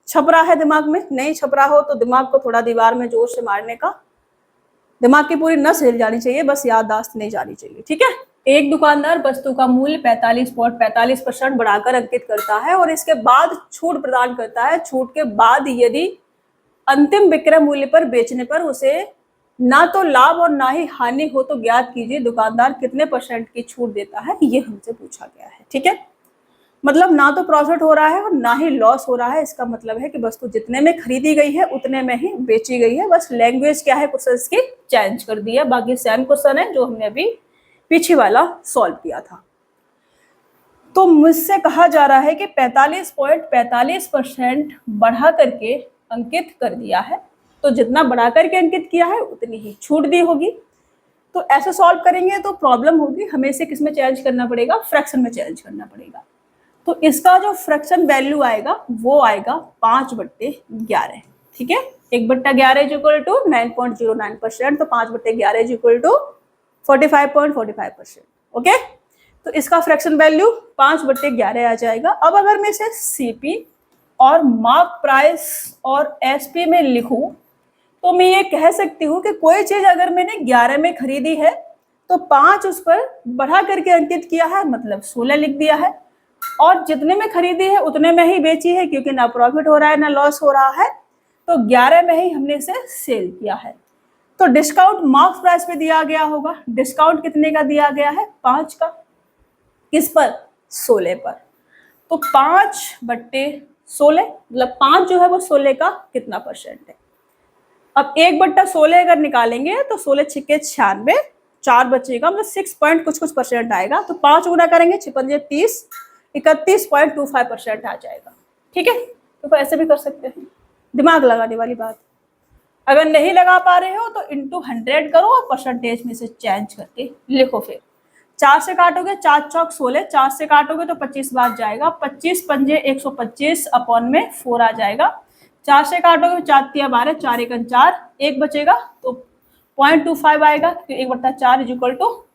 छप रहा है दिमाग में, नहीं छप रहा हो तो दिमाग को थोड़ा दीवार में जोर से मारने का, दिमाग की पूरी नस हिल जानी चाहिए, बस याददाश्त नहीं जानी चाहिए। ठीक है, एक दुकानदार वस्तु का मूल्य 45.45% बढ़ाकर अंकित करता है और इसके बाद छूट प्रदान करता है। छूट के बाद यदि अंतिम विक्रय मूल्य पर बेचने पर उसे ना तो लाभ और ना ही हानि हो तो ज्ञात कीजिए दुकानदार कितने परसेंट की छूट देता है, ये हमसे पूछा गया है। ठीक है, मतलब ना तो प्रॉफिट हो रहा है और ना ही लॉस हो रहा है। इसका मतलब है कि वस्तु जितने में खरीदी गई है उतने में ही बेची गई है, बस लैंग्वेज क्या है क्वेश्चन की चेंज कर दी है, बाकी सेम क्वेश्चन है जो हमने अभी पीछे वाला सॉल्व किया था। तो मुझसे कहा जा रहा है कि 45.45% बढ़ा करके अंकित कर दिया है, तो जितना बढ़ा करके अंकित किया है उतनी ही छूट दी होगी। तो ऐसे सॉल्व करेंगे तो प्रॉब्लम होगी, हमें इसे किस में चेंज करना पड़ेगा, फ्रैक्शन में चेंज करना पड़ेगा। तो इसका जो फ्रैक्शन वैल्यू आएगा वो आएगा 5/11। ठीक है, 1/11 इक्वल टू 9.09%, तो 5/11 इक्वल टू 45.45%। ओके, तो इसका फ्रैक्शन वैल्यू 5/11 आ जाएगा। अब अगर मैं इसे सीपी और मार्क प्राइस और एसपी में लिखूं तो मैं ये कह सकती हूँ कि कोई चीज अगर मैंने 11 में खरीदी है तो 5 उस पर बढ़ा करके अंकित किया है, मतलब 16 लिख दिया है, और जितने में खरीदी है उतने में ही बेची है, क्योंकि ना प्रॉफिट हो रहा है ना लॉस हो रहा है, तो 11 में ही हमने इसे सेल किया है। तो डिस्काउंट मार्क्स प्राइस पे दिया गया होगा, डिस्काउंट कितने का दिया गया है, 5 का, किस पर, 16 पर। तो 5/16, मतलब 5 जो है वो 16 का कितना परसेंट है। अब 1/16 अगर निकालेंगे तो 16 छिक्के 96, 4 बचेगा, मतलब 6 पॉइंट कुछ परसेंट आएगा। तो 5 गुना करेंगे 56 30, 31.25% आ जाएगा। ठीक है, तो ऐसे भी कर सकते हैं, दिमाग लगाने वाली बात। अगर नहीं लगा पा रहे हो तो इंटू 100 करो और परसेंटेज में से चेंज करके लिखो। फिर 4 से काटोगे, 4 चौक 16, 4 से काटोगे तो 25 बार जाएगा, 25 पंजे 125 अपॉन में 4 आ जाएगा। 4 से काटोगे 4 तिया 12, 4 एकन 4, 1 बचेगा तो 0.25 आएगा, तो 1/4 इक्वल टू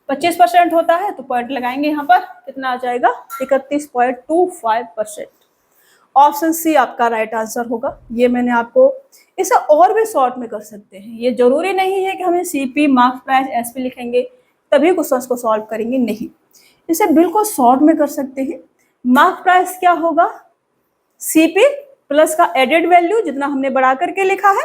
25% होता है, तो पॉइंट लगाएंगे यहाँ पर, कितना आ जाएगा 31.25%। ऑप्शन सी आपका राइट आंसर होगा। ये मैंने आपको, इसे और भी शॉर्ट में कर सकते हैं, ये जरूरी नहीं है कि हमें सीपी मार्क्स प्राइस एसपी लिखेंगे तभी क्वेश्चन को सॉल्व करेंगे, नहीं, इसे बिल्कुल शॉर्ट में कर सकते हैं। मार्क्स प्राइस क्या होगा, सीपी प्लस का एडेड वैल्यू जितना हमने बढ़ा करके लिखा है,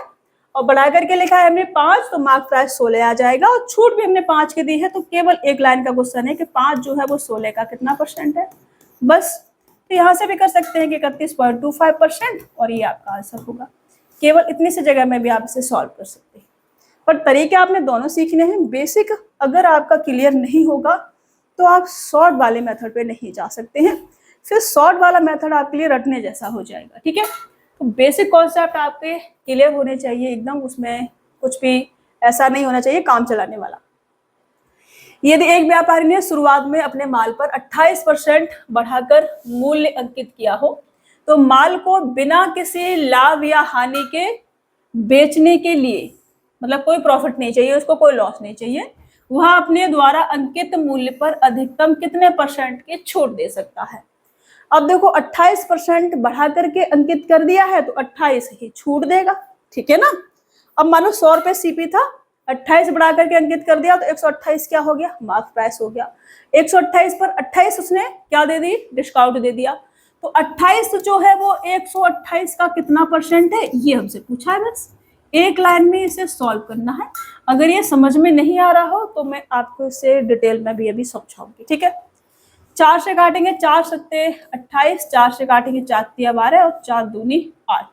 और बढ़ा करके लिखा है हमने 5, तो मार्क्स प्राइस 16 आ जाएगा, और छूट भी हमने 5 की दी है, तो केवल एक लाइन का क्वेश्चन है कि 5 जो है वो 16 का कितना परसेंट है, बस। तो यहाँ से भी कर सकते हैं कि 31.25%, और ये आपका आंसर होगा। केवल इतनी सी जगह में भी आप इसे सॉल्व कर सकते हैं। पर तरीके आपने दोनों सीखने हैं। बेसिक अगर आपका क्लियर नहीं होगा तो आप शॉर्ट वाले मेथड पे नहीं जा सकते हैं, फिर शॉर्ट वाला मेथड आपके लिए रटने जैसा हो जाएगा। ठीक है, तो बेसिक कॉन्सेप्ट आपके क्लियर होने चाहिए एकदम, उसमें कुछ भी ऐसा नहीं होना चाहिए काम चलाने वाला। यदि एक व्यापारी ने शुरुआत में अपने माल पर 28% बढ़ाकर मूल्य अंकित किया हो तो माल को बिना किसी लाभ या हानि के बेचने के लिए, मतलब कोई प्रॉफिट नहीं चाहिए उसको, कोई लॉस नहीं चाहिए, वह अपने द्वारा अंकित मूल्य पर अधिकतम कितने % की छूट दे सकता है। अब देखो 28% बढ़ा करके अंकित कर दिया है तो 28 ही छूट देगा। ठीक है ना। अब मानो 100 रुपए सीपी था, 28 बढ़ा करके अंकित कर दिया तो 128 क्या हो गया, मार्क प्राइस हो गया। 128 पर 28 उसने क्या दे दी, डिस्काउंट दे दिया। तो 28 जो है वो 128 का कितना % है, ये हमसे पूछा है। बस एक लाइन में इसे सॉल्व करना है। अगर ये समझ में नहीं आ रहा हो तो मैं आपको इसे डिटेल में भी अभी समझाऊंगी। ठीक है, 4 से काटेंगे, 4 सत्ते 28, 4 से काटेंगे 4 तिया 12 और 4 दूनी 8।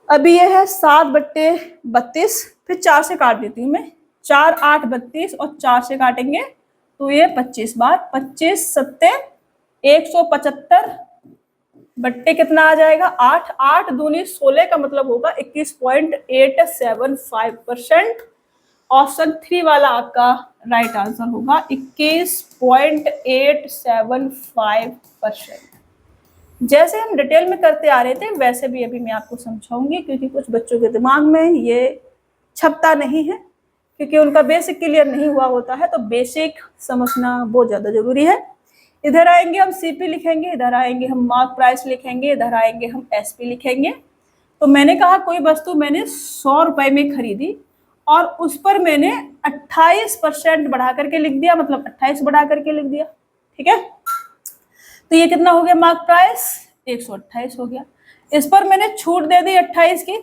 अभी ये है 7/32, फिर 4 से काट देती हूँ मैं, 4 8 32 और 4 से काटेंगे तो ये 25 बार, 25 सत्ते 175 बट्टे कितना आ जाएगा 8, 8 दूनी 16 का मतलब होगा 21.875%। ऑप्शन 3 वाला आपका राइट आंसर होगा 21.875%। जैसे हम डिटेल में करते आ रहे थे वैसे भी अभी मैं आपको समझाऊंगी, क्योंकि कुछ बच्चों के दिमाग में ये छपता नहीं है, क्योंकि उनका बेसिक क्लियर नहीं हुआ होता है। तो बेसिक समझना बहुत ज़्यादा जरूरी है। इधर आएंगे हम सीपी लिखेंगे, इधर आएंगे हम मार्क प्राइस लिखेंगे, इधर आएंगे हम एसपी लिखेंगे। तो मैंने कहा कोई वस्तु मैंने 100 रुपए में खरीदी और उस पर मैंने 28% बढ़ा करके लिख दिया, मतलब 28 बढ़ा करके लिख दिया। ठीक है, तो ये कितना हो गया मार्क प्राइस, 128 हो गया। इस पर मैंने छूट दे दी 28 की।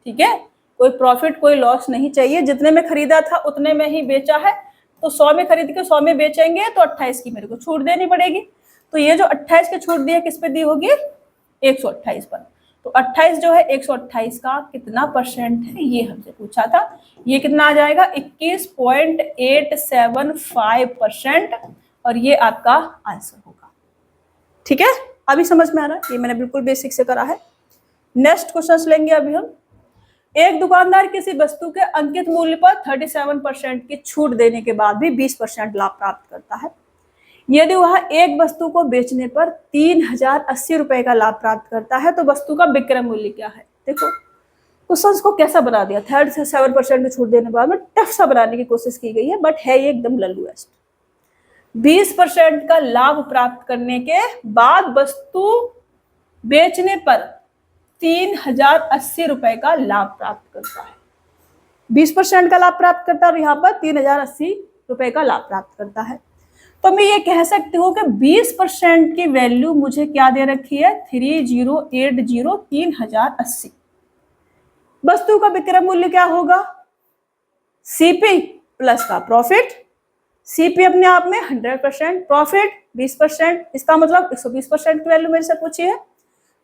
ठीक है, कोई प्रॉफिट कोई लॉस नहीं चाहिए, जितने में खरीदा था उतने में ही बेचा है, तो 100 में खरीद के 100 में बेचेंगे तो 28 की मेरे को छूट देनी पड़ेगी। तो ये जो 28 की छूट दी है किस पे दी होगी, 128 पर। तो 28 जो है 128 का कितना % है ये हमसे पूछा था। ये कितना आ जाएगा 21.875% और ये आपका आंसर होगा। ठीक है, अभी समझ में आ रहा है, ये मैंने बिल्कुल बेसिक से करा है। नेक्स्ट क्वेश्चन लेंगे अभी हम। एक दुकानदार किसी वस्तु के अंकित मूल्य पर 37% की छूट देने के बाद भी 20% लाभ प्राप्त करता है। यदि वह एक वस्तु को बेचने पर 3080 रुपए का लाभ प्राप्त करता है तो वस्तु का विक्रय मूल्य क्या है। देखो क्वेश्चन को कैसा बना दिया, 37% की छूट देने के बाद में टफ सा बनाने की कोशिश की गई है, बट है ये एकदम लल्लूएस्ट। 20% का लाभ प्राप्त करने के बाद वस्तु बेचने पर 3080 रुपए का लाभ प्राप्त करता है। 20% का लाभ प्राप्त करता है और यहाँ पर 3080 रुपए का लाभ प्राप्त करता है। तो मैं ये कह सकती हूँ कि 20% की वैल्यू मुझे क्या दे रखी है, 3080 वस्तु का विक्रय मूल्य क्या होगा, सीपी प्लस का प्रॉफिट। सीपी अपने आप में 100%, प्रॉफिट 20%, इसका मतलब 120% की वैल्यू मेरे से पूछी है।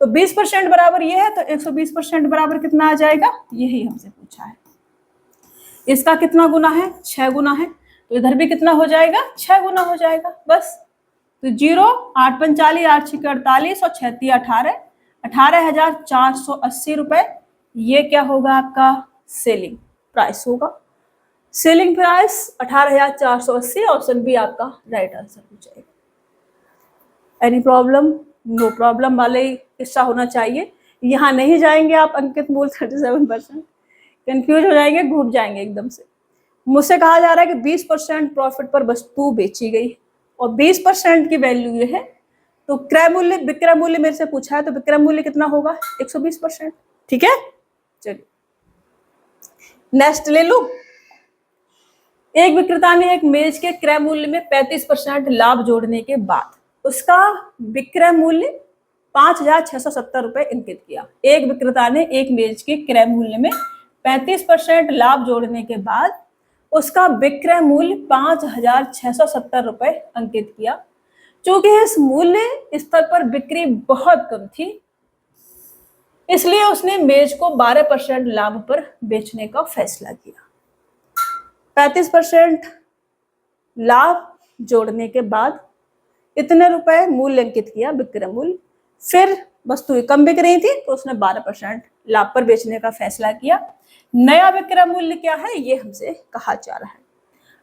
तो 20% बराबर ये है तो 120% बराबर कितना आ जाएगा, यही हमसे पूछा है। इसका कितना गुना है, 6 गुना है, तो इधर भी कितना हो जाएगा, 6 गुना हो जाएगा बस। तो 0 8 45 8 6 48 और 6 18 18,480 रुपए, ये क्या होगा आपका सेलिंग प्राइस होगा। सेलिंग प्राइस 18,480, ऑप्शन बी आपका राइट आंसर हो जाएगा। एनी प्रॉब्लम, नो प्रॉब्लम वाले किस्सा होना चाहिए। यहाँ नहीं जाएंगे आप अंकित मूल्य 37%, कंफ्यूज हो जाएंगे, घूम जाएंगे एकदम से। मुझसे कहा जा रहा है कि 20% प्रॉफिट पर वस्तु बेची गई और 20% की वैल्यू ये है, तो क्रय मूल्य विक्रय मूल्य मेरे से पूछा है तो विक्रय मूल्य कितना होगा, 120%। ठीक है, चलिए नेक्स्ट ले लूं। एक विक्रेता ने एक मेज के क्रय मूल्य में 35% लाभ जोड़ने के बाद उसका विक्रय मूल्य 5,670 रुपए अंकित किया। एक विक्रेता ने एक मेज के क्रय मूल्य में 35% लाभ जोड़ने के बाद उसका विक्रय मूल्य 5,670 रुपए अंकित किया। चूंकि इस मूल्य स्तर पर बिक्री बहुत कम थी इसलिए उसने मेज को 12% लाभ पर बेचने का फैसला किया। 35% लाभ जोड़ने के बाद इतने रुपए मूल्य अंकित किया, विक्रय मूल्य। फिर वस्तु कम बिक रही थी तो उसने 12% लाभ पर बेचने का फैसला किया। नया विक्रय मूल्य क्या है ये हमसे कहा जा रहा है।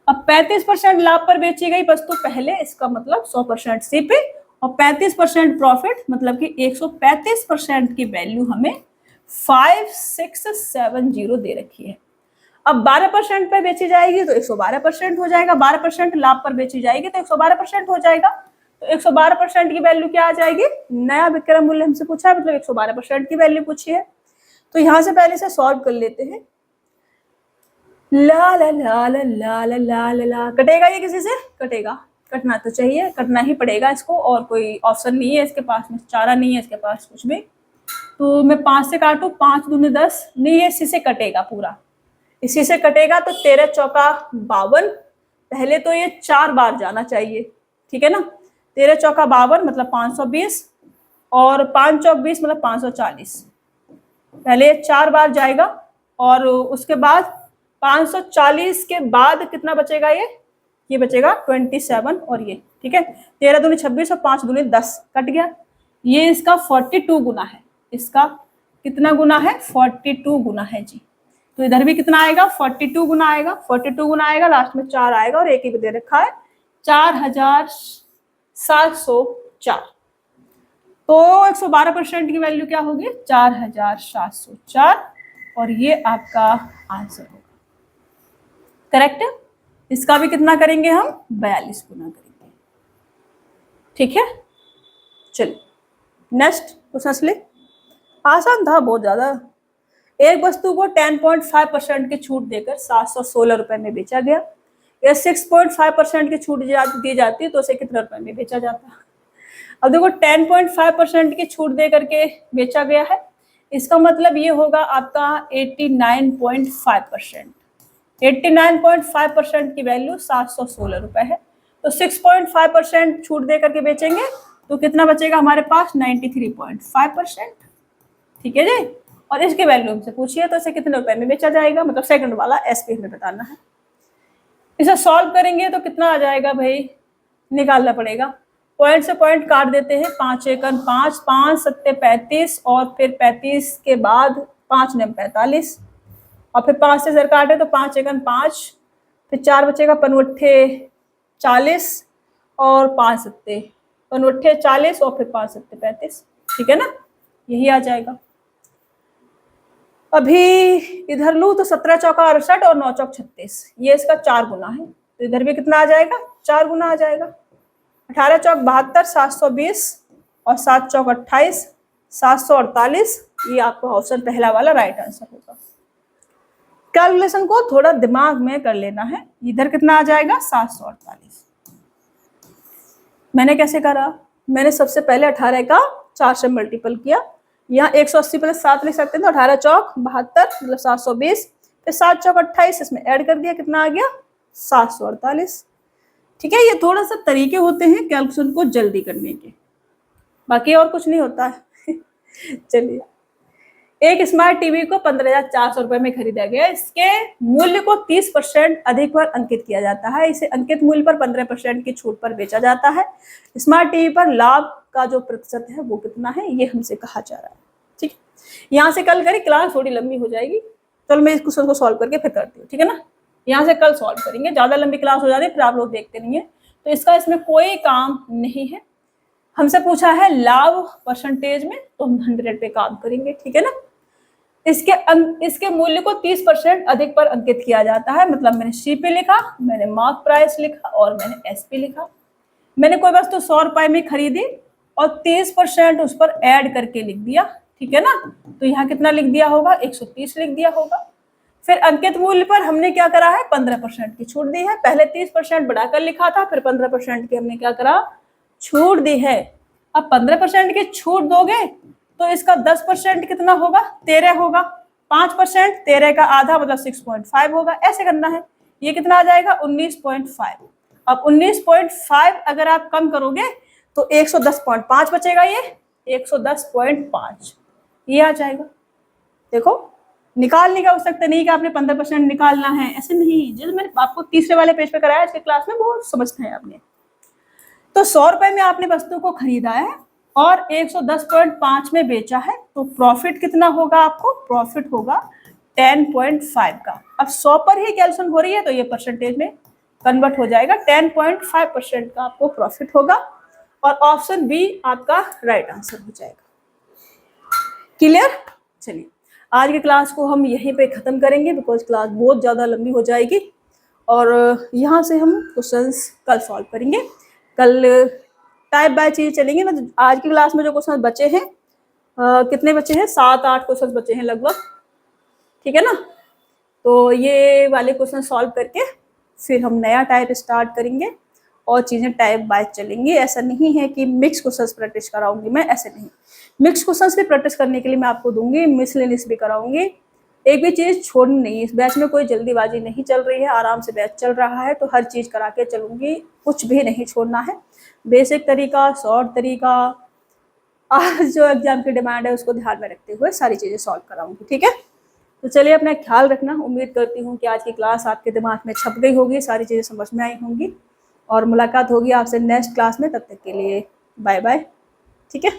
अब 35% लाभ पर बेची गई वस्तु पहले, इसका मतलब 100% सीपी और 35% प्रॉफिट, मतलब कि 135% की वैल्यू हमें 5670 दे रखी है। अब 12% पे बेची जाएगी तो 112% हो जाएगा, 12% लाभ पर बेची जाएगी तो 112% हो जाएगा। तो 112% की वैल्यू क्या आ जाएगी, नया विक्रय मूल्य हमसे पूछा है, मतलब 112% की वैल्यू पूछी है। तो यहां से पहले से सॉल्व कर लेते हैं। ला ला ला ला ला ला ला ला ला, कटेगा ये किसी से? कटेगा, कटना तो चाहिए, कटना ही पड़ेगा इसको, और कोई ऑप्शन नहीं है इसके पास में, चारा नहीं है इसके पास कुछ भी। तो मैं 5 से काटू, 5 दूनी 10, नहीं ये इसी से कटेगा पूरा, इसी से कटेगा। तो 13 चौका 52, पहले तो ये 4 बार जाना चाहिए, ठीक है ना। 13 चौका 52 मतलब 520 और 5 चौक 20 मतलब 540। पहले ये 4 बार जाएगा और उसके बाद 540 के बाद कितना बचेगा, ये बचेगा 27 और ये, ठीक है। 13 दूनी 26 और 5 दूनी 10, कट गया। ये इसका 42 गुना है, इसका कितना गुना है, 42 गुना है जी। तो इधर भी कितना आएगा, 42 गुना आएगा, 42 गुना आएगा, लास्ट में 4 आएगा और एक ही दे रखा है 4704। तो 112% की वैल्यू क्या होगी, 4704, और ये आपका आंसर होगा। करेक्ट है। इसका भी कितना करेंगे हम, 42 गुना करेंगे, ठीक है। चलिए नेक्स्ट क्वेश्चन ले, आसान था बहुत ज्यादा। एक वस्तु को 10.5% की छूट देकर 716 रुपए में बेचा गया, या 6.5% की छूट दी जाती तो उसे कितने रुपए में बेचा जाता। अब देखो 10.5% की छूट दे करके बेचा गया है, इसका मतलब ये होगा आपका 89.5%। 89.5% की वैल्यू 716 रुपए है। तो 6.5% छूट दे करके बेचेंगे तो कितना बचेगा हमारे पास, 93.5%, ठीक है जी। और इसकी वैल्यू हमसे पूछिए तो इसे कितने रुपए में बेचा जाएगा, मतलब सेकंड वाला एसपी हमें बताना है। इसे सॉल्व करेंगे तो कितना आ जाएगा भाई, निकालना पड़ेगा। पॉइंट से पॉइंट काट देते हैं, 5 एकन 5, 5 सत्ते 35 और फिर 35 के बाद 5 ने 45 और फिर 5 से सर काटे तो 5 एकन 5, फिर 4 बचेगा, पनवट्ठे 40 और 5 सत्ते, पनवट्ठे 40 और फिर 5 सत्ते 35, ठीक है ना, यही आ जाएगा। अभी इधर लू तो 17 चौका 68 और 9 चौक 36, ये इसका 4 गुना है, तो इधर भी कितना आ जाएगा, 4 गुना आ जाएगा। 18 चौक 72, 720 और 7 चौक 28, 748, ये आपका ऑप्शन पहला वाला राइट आंसर होगा। कैलकुलेशन को थोड़ा दिमाग में कर लेना है। इधर कितना आ जाएगा, 748। मैंने कैसे करा, मैंने सबसे पहले 18 का 4 से मल्टीपल किया, यहाँ 180 प्लस 7 लिख सकते हैं, तो 18 चौक 72 मतलब 720, फिर 7 चौक 28 इसमें ऐड कर दिया, कितना आ गया 748, ठीक है। ये थोड़ा सा तरीके होते हैं कैलकुलेशन को जल्दी करने के, बाकी और कुछ नहीं होता है। चलिए, एक स्मार्ट टीवी को 15,400 रुपए में खरीदा गया, इसके मूल्य को 30% अधिक पर अंकित किया जाता है, इसे अंकित मूल्य पर 15% की छूट पर बेचा जाता है। स्मार्ट टीवी पर लाभ का जो प्रतिशत है वो कितना है, ये हमसे कहा जा रहा है, ठीक है। यहाँ से कल करें, क्लास थोड़ी लंबी हो जाएगी, चलो मैं इस क्वेश्चन को सॉल्व करके फिर करती हूँ, ठीक है ना। यहाँ से कल सॉल्व करेंगे, ज्यादा लंबी क्लास हो जाती है फिर आप लोग देखते नहीं है, तो इसका इसमें कोई काम नहीं है। हमसे पूछा है लाभ परसेंटेज में, तो हम 100 पे काम करेंगे, ठीक है ना। इसके मूल्य को 30% अधिक पर अंकित किया जाता है, मतलब मैंने सीपी लिखा, मैंने मार्क प्राइस लिखा और मैंने एसपी लिखा। मैंने कोई वस्तु 100 रुपए में खरीदी और 30% उस पर ऐड करके लिख दिया, ठीक है ना। तो यहाँ कितना लिख दिया होगा, 130 लिख दिया होगा। फिर अंकित मूल्य पर हमने क्या करा है, 15% की छूट दी है। पहले 30% बढ़ाकर लिखा था, फिर 15% की हमने क्या करा, छूट दी है। अब 15% की छूट दोगे तो इसका 10% कितना होगा, 13 होगा। 5% 13 का आधा मतलब 6.5 होगा, ऐसे करना है। ये कितना आ जाएगा, 19.5। अब 19.5 अगर आप कम करोगे तो 110.5 बचेगा, ये 110.5। ये आ जाएगा। देखो निकालने का हो सकता नहीं कि आपने 15% निकालना है, ऐसे नहीं। जैसे मैंने आपको तीसरे वाले पेज पे कराया आज के क्लास में, बहुत समझना है आपने। तो 100 रुपए में आपने वस्तु को खरीदा है और 110.5 में बेचा है, तो प्रॉफिट कितना होगा आपको? प्रॉफिट होगा 10.5 का। अब 100 पर ही कैलकुलेशन हो रही है तो ये परसेंटेज में कन्वर्ट हो जाएगा, 10.5% का आपको प्रॉफिट होगा और ऑप्शन बी आपका राइट आंसर हो जाएगा। क्लियर? चलिए आज की क्लास को हम यहीं पे ख़त्म करेंगे, बिकॉज क्लास बहुत ज़्यादा लंबी हो जाएगी और यहाँ से हम क्वेश्चंस कल सॉल्व करेंगे। कल टाइप बाय चीज चलेंगे ना। आज की क्लास में जो क्वेश्चन बचे हैं, कितने बचे हैं? 7-8 क्वेश्चन बचे हैं लगभग, ठीक है ना। तो ये वाले क्वेश्चन सॉल्व करके फिर हम नया टाइप स्टार्ट करेंगे और चीज़ें टाइप बाय चलेंगी। ऐसा नहीं है कि मिक्स क्वेश्चंस प्रैक्टिस कराऊंगी मैं, ऐसे नहीं। मिक्स क्वेश्चंस भी प्रैक्टिस करने के लिए मैं आपको दूंगी, मिसलेनियस भी कराऊंगी। एक भी चीज़ छोड़नी नहीं है। इस बैच में कोई जल्दीबाजी नहीं चल रही है, आराम से बैच चल रहा है, तो हर चीज़ करा के चलूँगी, कुछ भी नहीं छोड़ना है। बेसिक तरीका, शॉर्ट तरीका, आज जो एग्जाम की डिमांड है उसको ध्यान में रखते हुए सारी चीज़ें सॉल्व कराऊंगी, ठीक है। तो चलिए अपना ख्याल रखना। उम्मीद करती हूँ कि आज की क्लास आपके दिमाग में छप गई होगी, सारी चीज़ें समझ में आई होंगी और मुलाकात होगी आपसे नेक्स्ट क्लास में। तब तक के लिए बाय बाय, ठीक है।